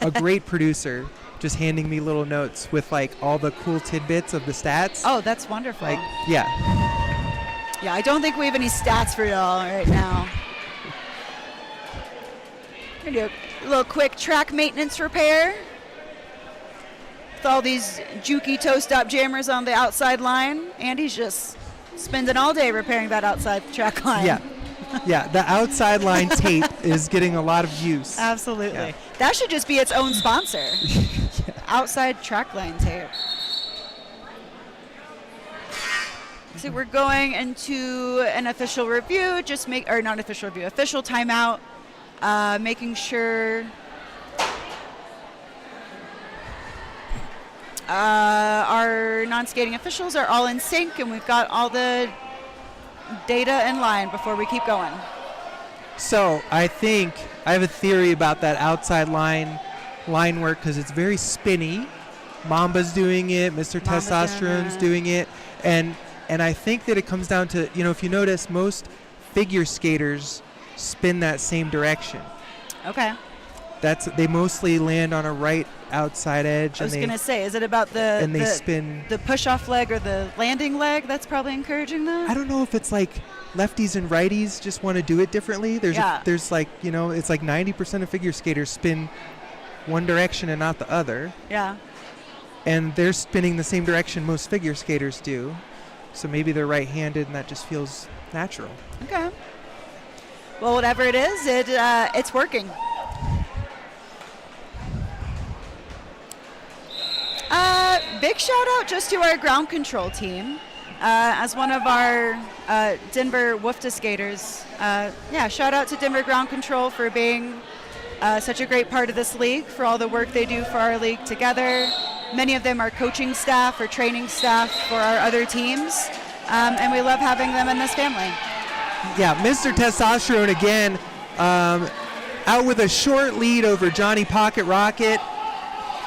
A great producer just handing me little notes with like all the cool tidbits of the stats. Oh, that's wonderful. Yeah, I don't think we have any stats for y'all right now. We're gonna do a little quick track maintenance repair. with all these jukey toe-stop jammers on the outside line. Andy's just spending all day repairing that outside track line. Yeah. Yeah, the outside line tape is getting a lot of use. Absolutely. Yeah. That should just be its own sponsor. Outside track line tape. So we're going into an official review, not official review, official timeout, making sure our non-skating officials are all in sync and we've got all the data in line before we keep going. So I think I have a theory about that outside line work because it's very spinny. Mamba's doing it, Mr. Testosterone's doing it, and I think that it comes down to, if you notice, most figure skaters spin that same direction. Okay. They mostly land on a right outside edge. I was going to say, is it about they spin the push-off leg or the landing leg that's probably encouraging that? I don't know if it's like lefties and righties just want to do it differently. There's it's like 90% of figure skaters spin one direction and not the other. Yeah. And they're spinning the same direction most figure skaters do. So maybe they're right-handed and that just feels natural. Okay. Well, whatever it is, it's working. Big shout out just to our ground control team. As one of our Denver WFTA skaters, shout out to Denver Ground Control for being such a great part of this league, for all the work they do for our league together. Many of them are coaching staff or training staff for our other teams, and we love having them in this family. Yeah, Mr. Testosterone again, out with a short lead over Johnny Pocket Rocket.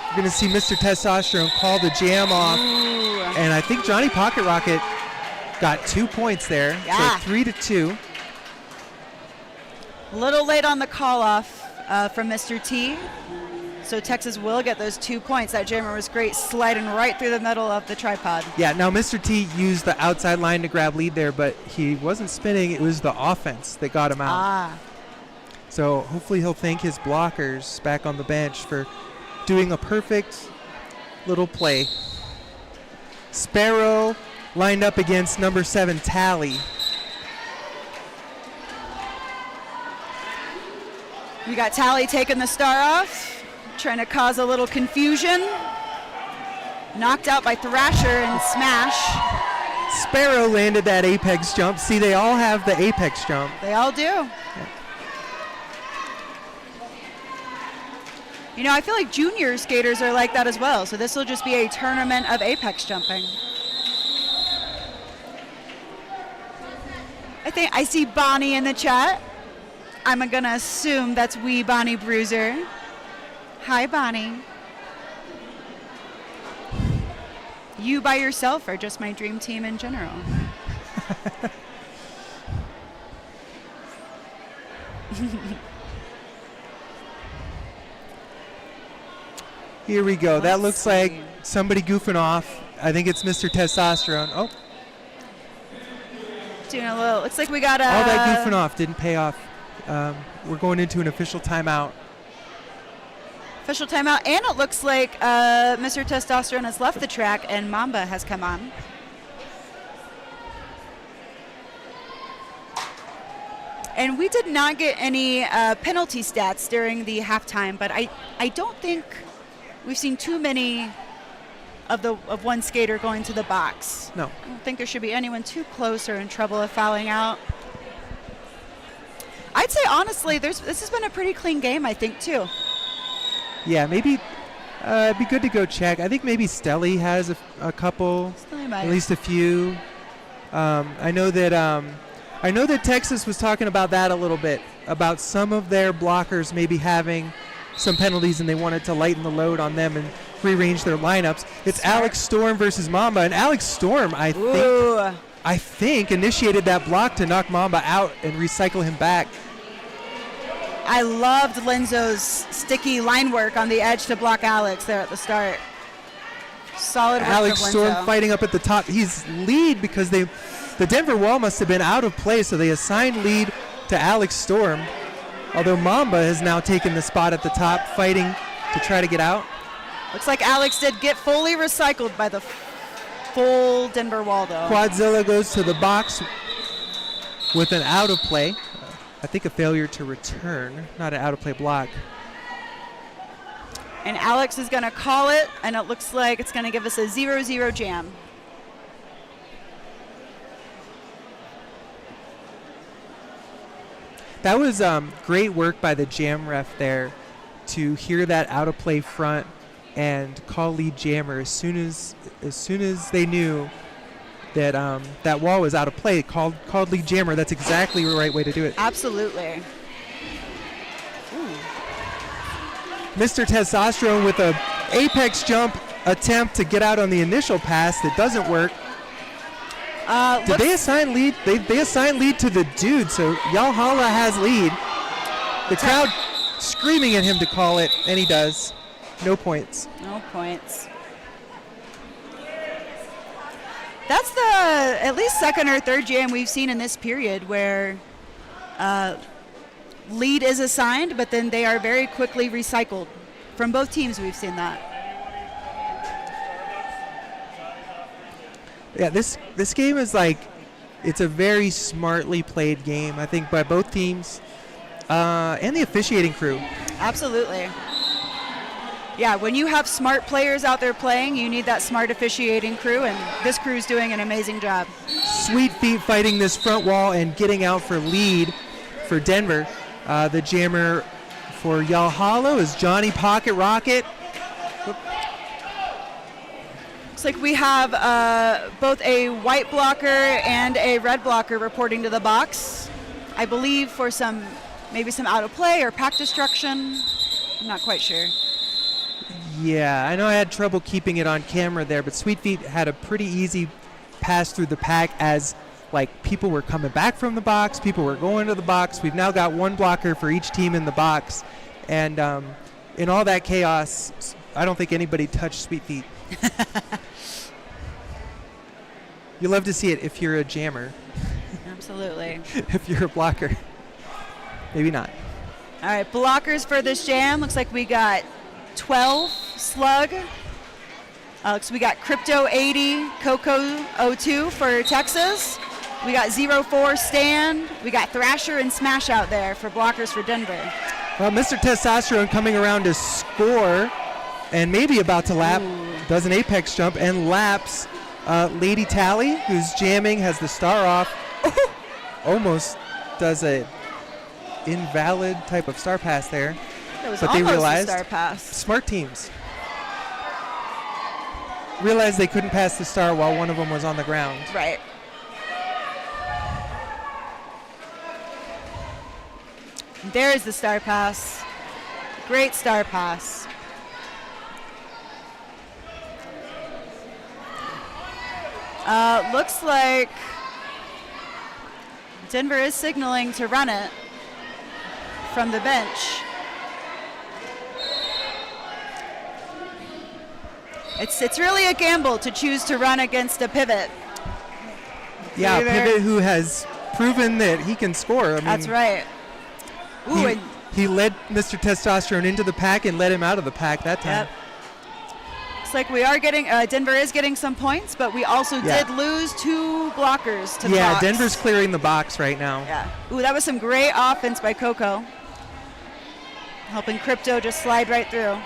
You're going to see Mr. Testosterone call the jam off. Ooh. And I think Johnny Pocket Rocket got 2 points there. Yeah. So 3-2. A little late on the call off from Mr. T. So Texas will get those 2 points. That jammer was great, sliding right through the middle of the tripod. Yeah, now Mr. T used the outside line to grab lead there, but he wasn't spinning. It was the offense that got him out. So hopefully he'll thank his blockers back on the bench for doing a perfect little play. Sparrow lined up against number 7, Tally. We got Tally taking the star off, trying to cause a little confusion. Knocked out by Thrasher and Smash. Sparrow landed that apex jump. See, they all have the apex jump. They all do. Yeah. I feel like junior skaters are like that as well. So this will just be a tournament of apex jumping. I see Bonnie in the chat. I'm going to assume that's wee Bonnie Bruiser. Hi, Bonnie. You by yourself or just my dream team in general? Here we go. That looks see. like somebody goofing off. I think it's Mr. Testosterone. Oh. Doing a little. Looks like we got a. All that goofing off didn't pay off. We're going into an official timeout. Official timeout, and it looks like Mr. Testosterone has left the track and Mamba has come on. And we did not get any penalty stats during the halftime, but I don't think we've seen too many of one skater going to the box. No. I don't think there should be anyone too close or in trouble of fouling out. I'd say, honestly, this has been a pretty clean game, I think, too. Yeah, maybe it'd be good to go check. I think maybe Stelly has a couple, at least a few. I know that Texas was talking about that a little bit, about some of their blockers maybe having some penalties and they wanted to lighten the load on them and rearrange their lineups. It's Smart. Alex Storm versus Mamba, and Alex Storm, I think, initiated that block to knock Mamba out and recycle him back. I loved Lenzo's sticky line work on the edge to block Alex there at the start. Solid work Alex of Storm Lenzo. fighting up at the top. He's lead because the Denver wall must have been out of play, so they assigned lead to Alex Storm. Although Mamba has now taken the spot at the top, fighting to try to get out. Looks like Alex did get fully recycled by the full Denver wall, though. Quadzilla goes to the box with an out of play. I think a failure to return, not an out of play block. And Alex is going to call it, and it looks like it's going to give us a 0-0 jam. That was great work by the jam ref there to hear that out of play front and call lead jammer as soon as they knew that that wall was out of play. Called lead jammer. That's exactly the right way to do it. Absolutely. Mr. Testosterone with a apex jump attempt to get out on the initial pass that doesn't work. Did they assign lead? They assign lead to the dude, so Yalhalla has lead. The crowd screaming at him to call it, and he does. No points. No points. That's the at least second or third jam we've seen in this period where lead is assigned, but then they are very quickly recycled. From both teams, we've seen that. Yeah, this game is like, it's a very smartly played game, I think, by both teams and the officiating crew. Absolutely. Yeah, when you have smart players out there playing, you need that smart officiating crew, and this crew's doing an amazing job. Sweet Feet fighting this front wall and getting out for lead for Denver. The jammer for Yalhalla is Johnny Pocket Rocket. Looks like we have both a white blocker and a red blocker reporting to the box. I believe for maybe some out of play or pack destruction. I'm not quite sure. Yeah, I know I had trouble keeping it on camera there, but Sweet Feet had a pretty easy pass through the pack as like people were coming back from the box, people were going to the box. We've now got one blocker for each team in the box, and in all that chaos, I don't think anybody touched Sweet Feet. You love to see it if you're a jammer. Absolutely. If you're a blocker. Maybe not. All right, blockers for this jam. Looks like we got 12 Slug. Looks we got Crypto 80, Coco 02 for Texas. We got 04 Stan. We got Thrasher and Smash out there for blockers for Denver. Well, Mr. Testosterone coming around to score and maybe about to lap. Ooh. Does an apex jump and laps Lady Tally, who's jamming, has the star off. Almost does a invalid type of star pass there. That was but they almost realized, a star pass. Smart teams realized they couldn't pass the star while one of them was on the ground. Right. There's the star pass. Great star pass. Looks like Denver is signaling to run it from the bench. It's really a gamble to choose to run against a pivot. Yeah, pivot who has proven that he can score. I mean, that's right. Ooh, he led Mr. Testosterone into the pack and led him out of the pack that time. Yep. Looks like we are getting, Denver is getting some points, but we also did lose 2 blockers to the box. Yeah, Denver's clearing the box right now. Yeah. Ooh, that was some great offense by Coco. Helping Crypto just slide right through.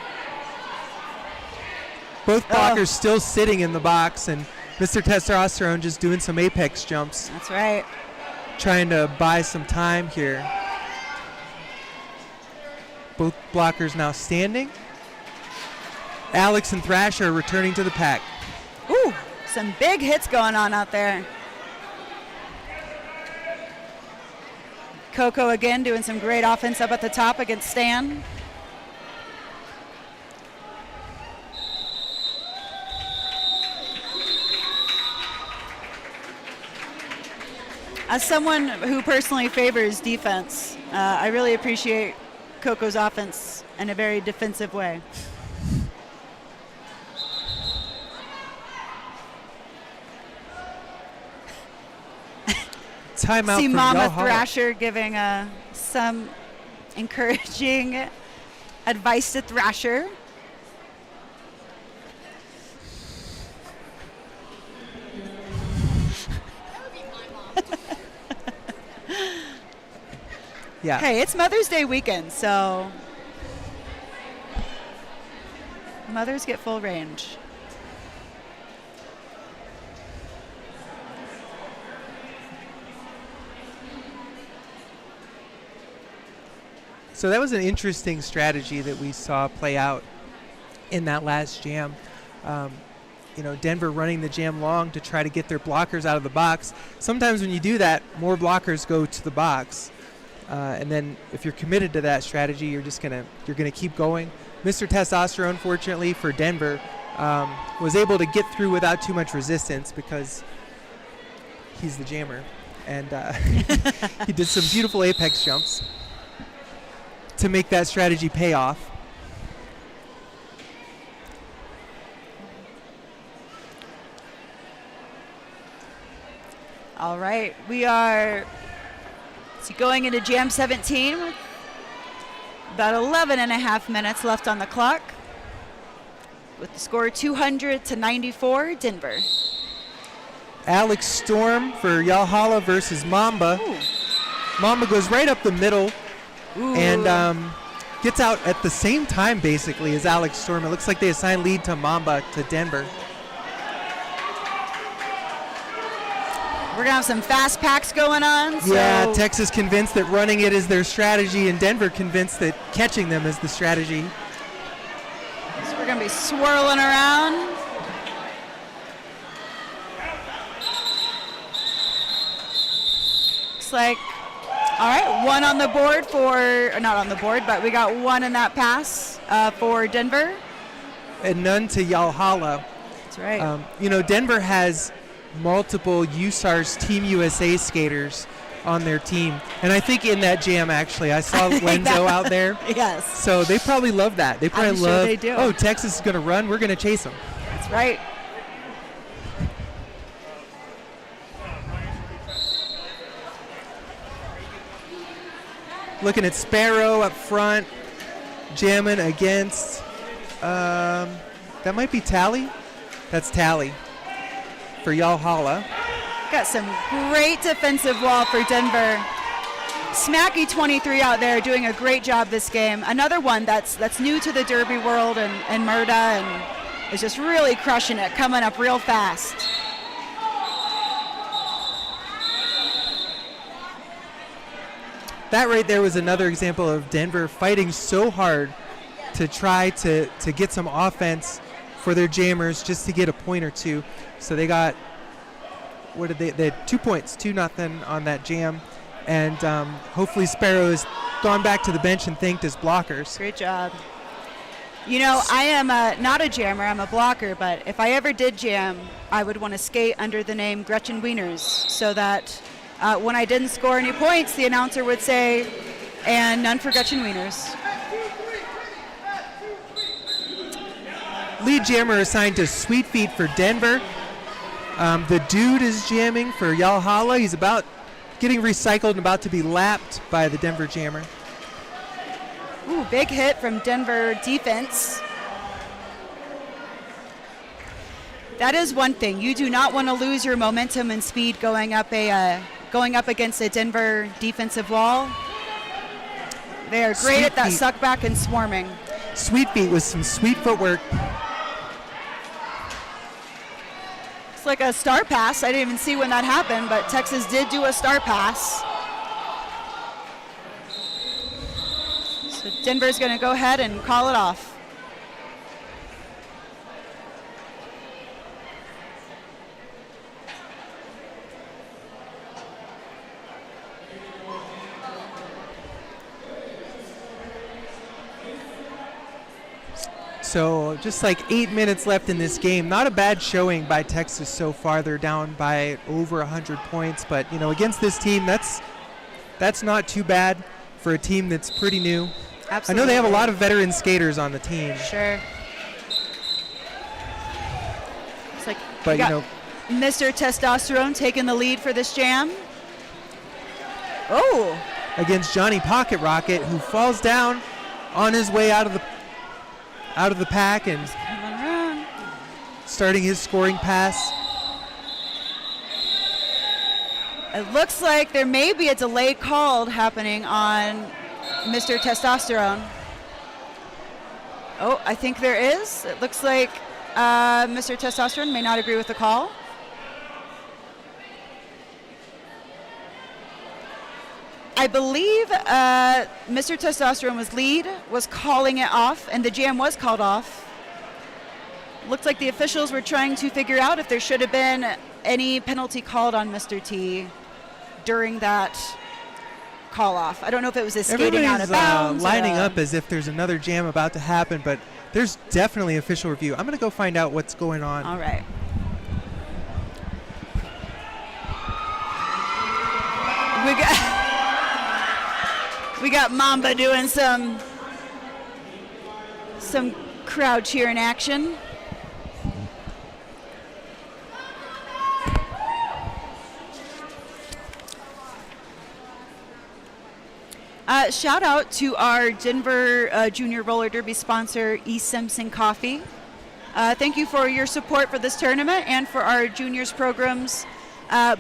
Both blockers still sitting in the box, and Mr. Testosterone just doing some apex jumps. That's right. Trying to buy some time here. Both blockers now standing. Alex and Thrasher returning to the pack. Ooh, some big hits going on out there. Coco again doing some great offense up at the top against Stan. As someone who personally favors defense, I really appreciate Coco's offense in a very defensive way. Timeout See for Mama Yalhalla. Thrasher giving some encouraging advice to Thrasher. Yeah. Hey, it's Mother's Day weekend, so mothers get full range. So that was an interesting strategy that we saw play out in that last jam. Denver running the jam long to try to get their blockers out of the box. Sometimes when you do that, more blockers go to the box. And then if you're committed to that strategy, you're gonna keep going. Mr. Testosterone, fortunately for Denver, was able to get through without too much resistance because he's the jammer. And he did some beautiful apex jumps to make that strategy pay off. All right, we are going into Jam 17 with about 11 and a half minutes left on the clock with the score 200-94, Denver. Alex Storm for Yalhalla versus Mamba. Ooh. Mamba goes right up the middle. Ooh. And gets out at the same time, basically, as Alex Storm. It looks like they assign lead to Mamba to Denver. We're going to have some fast packs going on. So Yeah, Texas convinced that running it is their strategy, and Denver convinced that catching them is the strategy. So we're going to be swirling around. Looks like, all right, one on the board or not on the board, but we got one in that pass for Denver. And none to Yalhalla. That's right. Denver has multiple USAR's Team USA skaters on their team. And I think in that jam, actually, I saw Lenzo out there. Yes. So they probably love that. They probably I'm sure love, they do. Oh, Texas is going to run. We're going to chase them. That's right. Looking at Sparrow up front, jamming against, that might be Tally. That's Tally for Yalhalla. Got some great defensive wall for Denver. Smacky 23 out there doing a great job this game. Another one that's new to the derby world and MRDA and is just really crushing it, coming up real fast. That right there was another example of Denver fighting so hard to try to get some offense for their jammers just to get a point or two. So they got, they had 2 points, 2-0 on that jam. And hopefully Sparrow has gone back to the bench and thanked his blockers. Great job. I am not a jammer, I'm a blocker, but if I ever did jam, I would want to skate under the name Gretchen Wieners so that when I didn't score any points, the announcer would say, and none for Gretchen Wieners. Lead jammer assigned to Sweet Feet for Denver. The dude is jamming for Yalhalla. He's about getting recycled and about to be lapped by the Denver jammer. Ooh, big hit from Denver defense. That is one thing. You do not want to lose your momentum and speed going up against a Denver defensive wall. They are great at that suck back and swarming. Sweet Feet with some sweet footwork. It's like a star pass. I didn't even see when that happened, but Texas did do a star pass. So Denver's going to go ahead and call it off. So just like 8 minutes left in this game. Not a bad showing by Texas so far. They're down by over 100 points, but against this team, that's not too bad for a team that's pretty new. Absolutely. I know they have a lot of veteran skaters on the team. Sure. It's like, but Mr. Testosterone taking the lead for this jam. Oh. Against Johnny Pocket Rocket, who falls down on his way out of the pack and starting his scoring pass. It looks like there may be a delay called happening on Mr. Testosterone. Oh, I think there is. It looks like Mr. Testosterone may not agree with the call. I believe Mr. Testosterone was calling it off, and the jam was called off. Looks like the officials were trying to figure out if there should have been any penalty called on Mr. T during that call off. I don't know if it was a skating out of bounds. Lining up as if there's another jam about to happen, but there's definitely official review. I'm going to go find out what's going on. All right. We got Mamba doing some crowd cheering action. Shout out to our Denver Junior Roller Derby sponsor, E. Simpson Coffee. Thank you for your support for this tournament and for our juniors programs,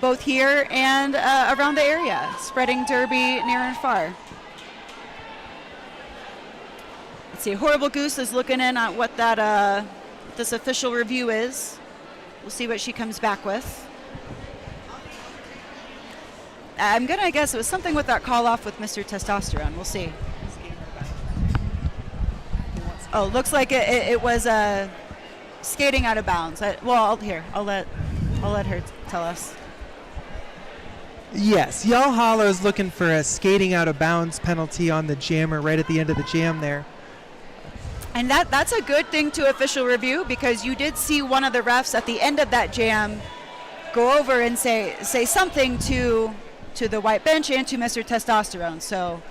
both here and around the area, spreading Derby near and far. Let's see, Horrible Goose is looking in at what that this official review is. We'll see what she comes back with. I'm going to guess it was something with that call off with Mr. Testosterone. We'll see. Oh, looks like it was skating out of bounds. I'll let her tell us. Yes, Y'all Holla is looking for a skating out of bounds penalty on the jammer right at the end of the jam there. And that's a good thing to official review, because you did see one of the refs at the end of that jam go over and say something to the white bench and to Mr. Testosterone. So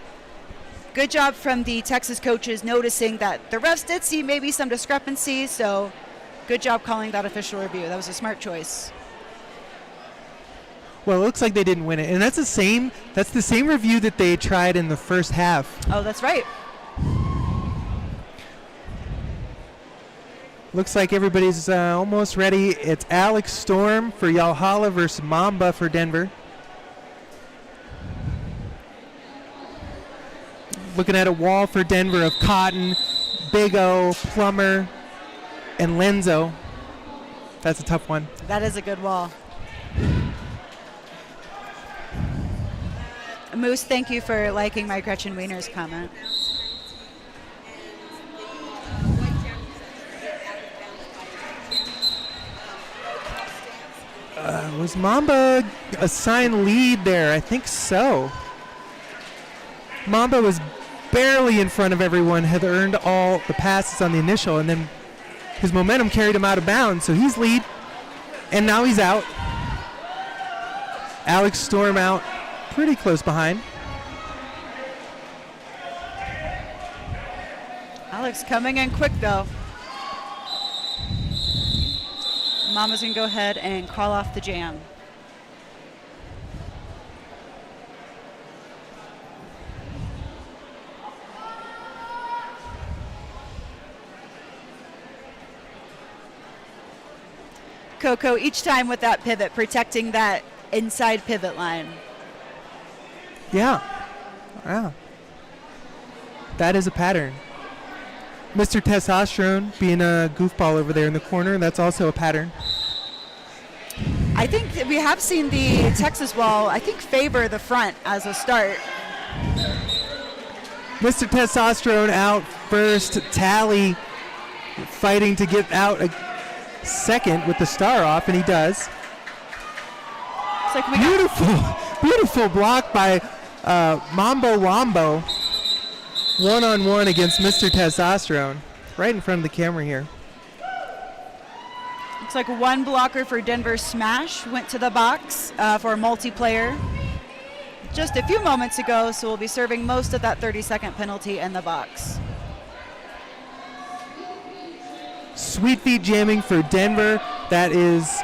good job from the Texas coaches noticing that the refs did see maybe some discrepancies. So good job calling that official review. That was a smart choice. Well, it looks like they didn't win it. And that's the same review that they tried in the first half. Oh, that's right. Looks like everybody's almost ready. It's Alex Storm for Y'all Holla versus Mamba for Denver. Looking at a wall for Denver of Cotton, Big O, Plummer, and Lenzo. That's a tough one. That is a good wall. Moose, thank you for liking my Gretchen Wiener's comment. Was Mamba assigned lead there? I think so. Mamba was barely in front of everyone, had earned all the passes on the initial, and then his momentum carried him out of bounds, so he's lead, and now he's out. Alex Storm out pretty close behind. Alex coming in quick, though. Mama's going to go ahead and call off the jam. Coco, each time with that pivot, protecting that inside pivot line. Yeah. That is a pattern. Mr. Testosterone being a goofball over there in the corner, that's also a pattern. I think that we have seen the Texas wall, favor the front as a start. Mr. Testosterone out first. Tally fighting to get out a second with the star off, and he does. It's like Beautiful block by Mambo Wombo. One-on-one against Mr. Testosterone. Right in front of the camera here. Looks like one blocker for Denver Smash went to the box for multiplayer just a few moments ago, so we'll be serving most of that 30-second penalty in the box. Sweet feet jamming for Denver. That is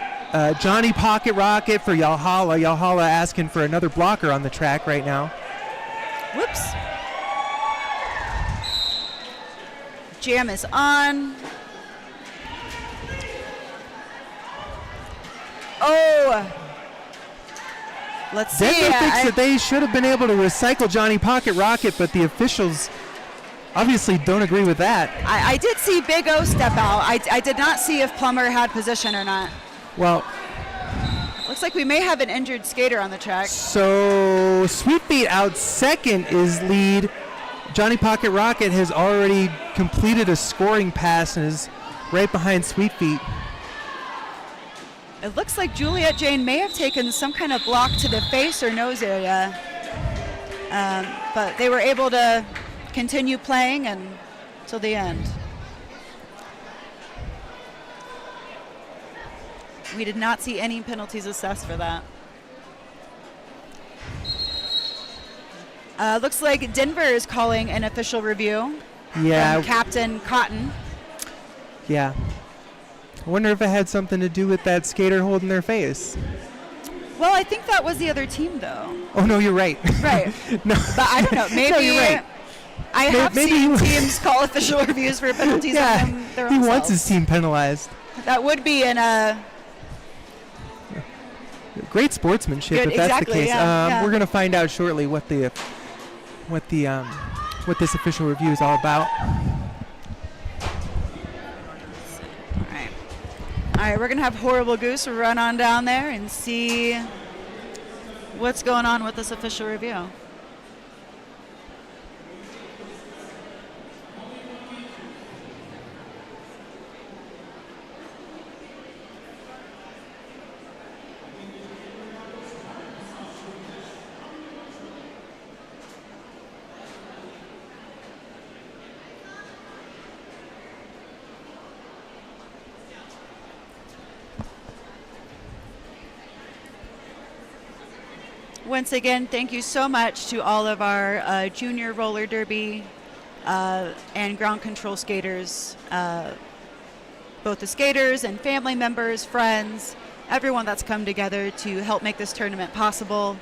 Johnny Pocket Rocket for Y'all Holla. Y'all Holla asking for another blocker on the track right now. Whoops. Jam is on. Oh. Let's see. Denver thinks that they should have been able to recycle Johnny Pocket Rocket, but the officials obviously don't agree with that. I did see Big O step out. I did not see if Plummer had position or not. Well, looks like we may have an injured skater on the track. So Sweet Feet out second is lead. Johnny Pocket Rocket has already completed a scoring pass and is right behind Sweet Feet. It looks like Juliet Jane may have taken some kind of block to the face or nose area, but they were able to continue playing until the end. We did not see any penalties assessed for that. Looks like Denver is calling an official review. Yeah. From Captain Cotton. Yeah. I wonder if it had something to do with that skater holding their face. Well, I think that was the other team, though. Oh, no, you're right. Right. No. But I don't know. Maybe no, you're right. I have seen teams call official reviews for penalties on their own he wants selves. his team penalized. That would be in a... Great sportsmanship, Good, if that's exactly, the case. yeah. We're going to find out shortly what this official review is all about. All right, we're going to have Horrible Goose run on down there and see what's going on with this official review. Once again, thank you so much to all of our junior roller derby and ground control skaters, both the skaters and family members, friends, everyone that's come together to help make this tournament possible,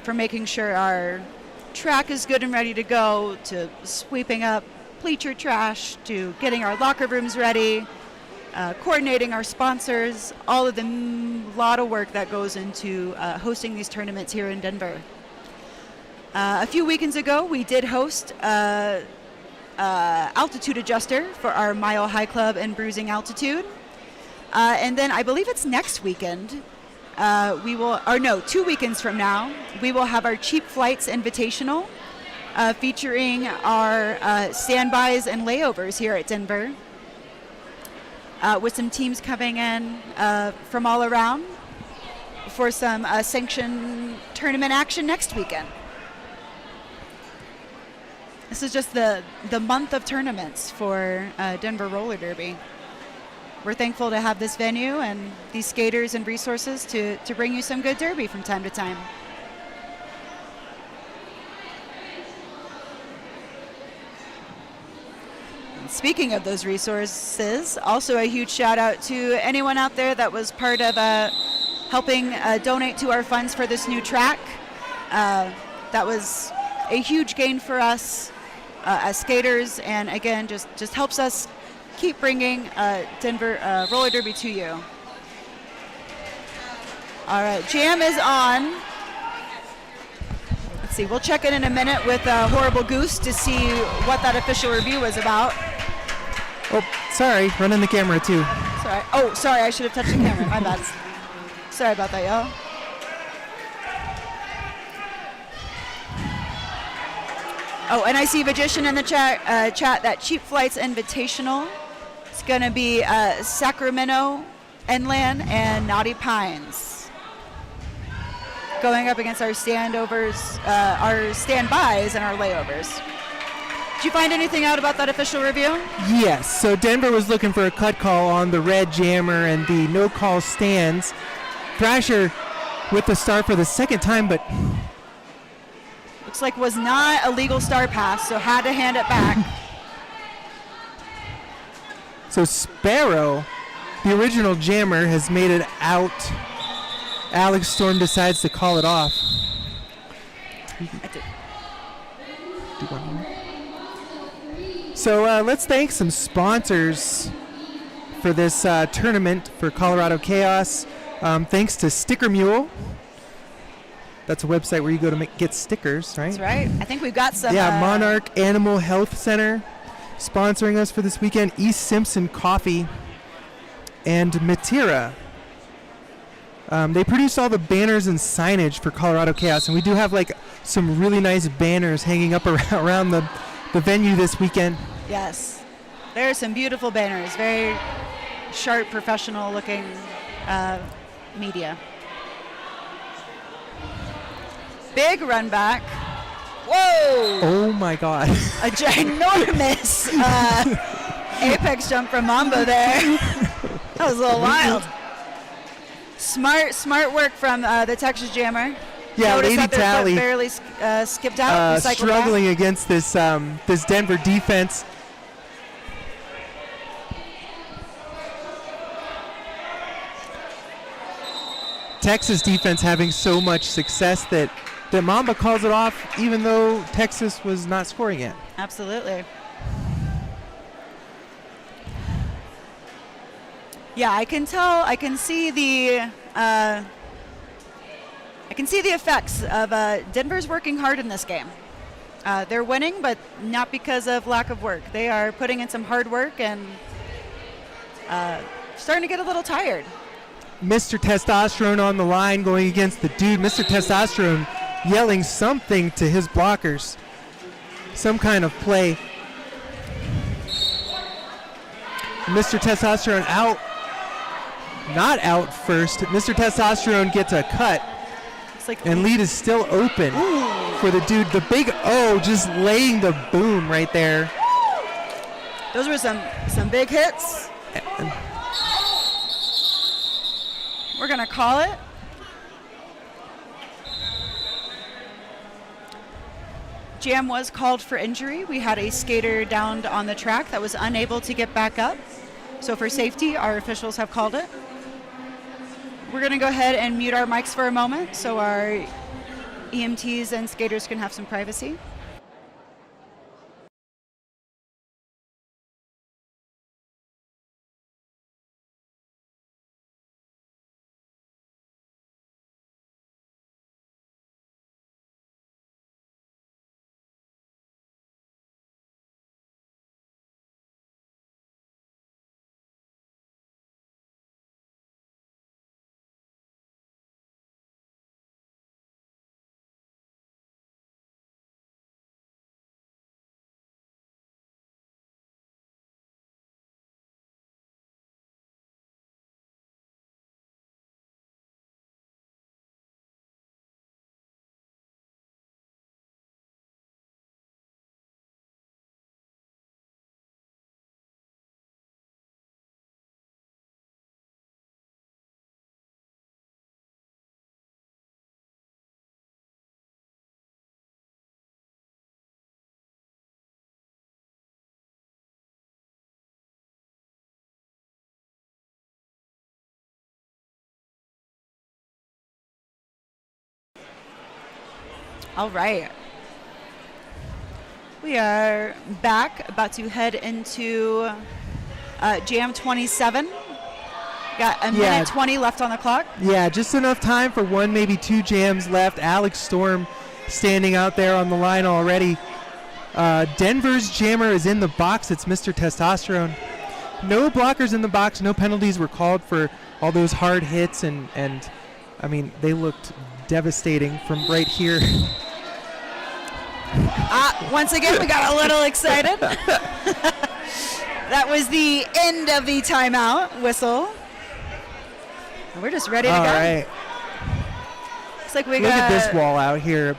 for making sure our track is good and ready to go, to sweeping up bleacher trash, to getting our locker rooms ready, coordinating our sponsors, all of the lot of work that goes into hosting these tournaments here in Denver. A few weekends ago, we did host altitude adjuster for our Mile High Club and Bruising Altitude. And then I believe it's next weekend, 2 weekends from now, we will have our Cheap Flights Invitational featuring our standbys and layovers here at Denver. With some teams coming in from all around for some sanctioned tournament action next weekend. This is just the month of tournaments for Denver Roller Derby. We're thankful to have this venue and these skaters and resources to bring you some good derby from time to time. Speaking of those resources, also a huge shout out to anyone out there that was part of helping donate to our funds for this new track. That was a huge gain for us as skaters, and again, just helps us keep bringing Denver Roller Derby to you. All right, jam is on. Let's see, we'll check in a minute with Horrible Goose to see what that official review was about. Oh, sorry, running the camera too. Sorry. Oh, sorry, I should have touched the camera. My bad. Sorry about that, y'all. Oh, and I see Magician in the chat that Cheap Flights Invitational. It's going to be Sacramento, Inland, and Naughty Pines. Going up against our standovers, our standbys, and our layovers. Did you find anything out about that official review? Yes, so Denver was looking for a cut call on the red jammer and the no call stands. Thrasher with the start for the second time, but looks like was not a legal star pass, so had to hand it back. So Sparrow, the original jammer, has made it out. Alex Storm decides to call it off. Do one more. So let's thank some sponsors for this tournament for Colorado Chaos. Thanks to Sticker Mule, That's a website where you go to get stickers, right? That's right. I think we've got some. Yeah, Monarch Animal Health Center sponsoring us for this weekend. East Simpson Coffee and Matira. They produce all the banners and signage for Colorado Chaos, and we do have like some really nice banners hanging up around the venue this weekend. Yes, there are some beautiful banners. Very sharp, professional-looking media. Big run back. Whoa! Oh my God! A ginormous apex jump from Mambo there. That was a little wild. Smart work from the Texas Jammer. Yeah, Notice Lady that their Tally foot barely skipped out. struggling against this this Denver defense. Texas defense having so much success that Mamba calls it off, even though Texas was not scoring yet. Absolutely. Yeah, I can tell. I can see the effects of Denver's working hard in this game. They're winning, but not because of lack of work. They are putting in some hard work and starting to get a little tired. Mr. Testosterone on the line going against the dude. Mr. Testosterone yelling something to his blockers. Some kind of play. Mr. Testosterone out. Not out first. Mr. Testosterone gets a cut. And lead is still open for the dude. The big O just laying the boom right there. Those were some big hits. We're going to call it. Jam was called for injury. We had a skater downed on the track that was unable to get back up. So for safety, our officials have called it. We're going to go ahead and mute our mics for a moment so our EMTs and skaters can have some privacy. All right. We are back, about to head into Jam 27. Got a minute 20 left on the clock. Yeah, just enough time for one, maybe two jams left. Alex Storm standing out there on the line already. Denver's jammer is in the box. It's Mr. Testosterone. No blockers in the box. No penalties were called for all those hard hits. And I mean, they looked devastating from right here. Once again, we got a little excited. That was the end of the timeout whistle. And we're just ready to go. All right. Looks like we Look at this wall out here.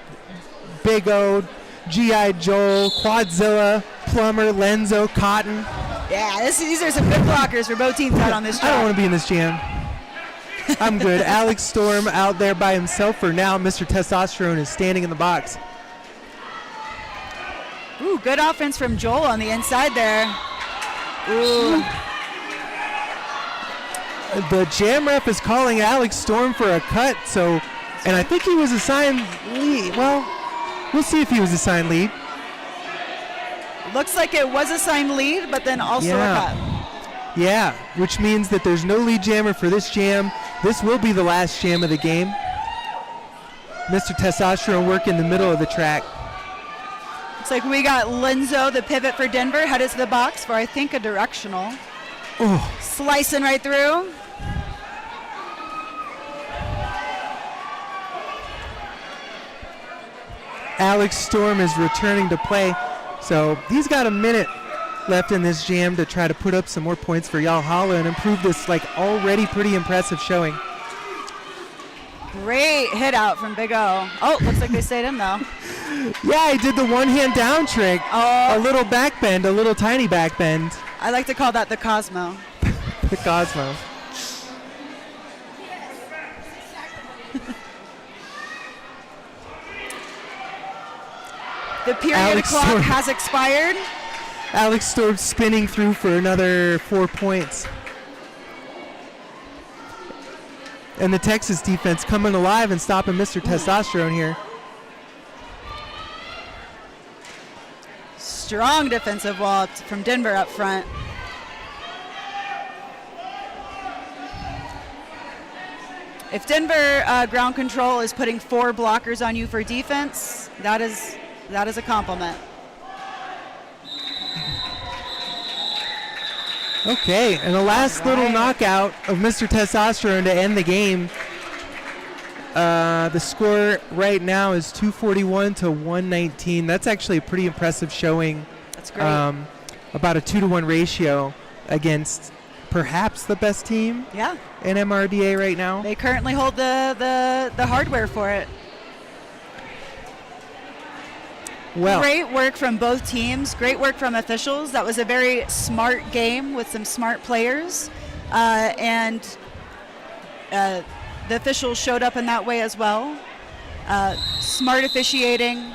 Big O, G.I. Joel, Quadzilla, Plumber, Lenzo, Cotton. Yeah, these are some good blockers for both teams out on this track. I don't want to be in this jam. I'm good. Alex Storm out there by himself for now. Mr. Testosterone is standing in the box. Ooh, good offense from Joel on the inside there. Ooh. The jam ref is calling Alex Storm for a cut, and I think he was assigned lead. Well, we'll see if he was assigned lead. Looks like it was assigned lead, but then also a cut. Yeah, which means that there's no lead jammer for this jam. This will be the last jam of the game. Mr. Testosterone work in the middle of the track. Looks like we got Linzo, the pivot for Denver, headed to the box for, I think, a directional. Oh, Slicing right through. Alex Storm is returning to play. So he's got a minute left in this jam to try to put up some more points for Yalhalla and improve this already pretty impressive showing. Great hit out from Big O. Oh, looks like they stayed in though. Yeah, he did the one-hand down trick. Oh. A little back bend, a little tiny back bend. I like to call that the Cosmo. The Cosmo. The period Alex clock Storm. has expired. Alex Storm spinning through for another 4 points. And the Texas defense coming alive and stopping Mr. Testosterone here. Strong defensive wall from Denver up front. If Denver ground control is putting 4 blockers on you for defense, that is a compliment. Okay, and the last little knockout of Mr. Testosterone to end the game. The score right now is 241 to 119. That's actually a pretty impressive showing. That's great. About a 2-to-1 ratio against perhaps the best team Yeah, in MRDA right now. they currently hold the hardware for it. Well, Great work from both teams. Great work from officials. That was a very smart game with some smart players. And the officials showed up in that way as well. Smart officiating,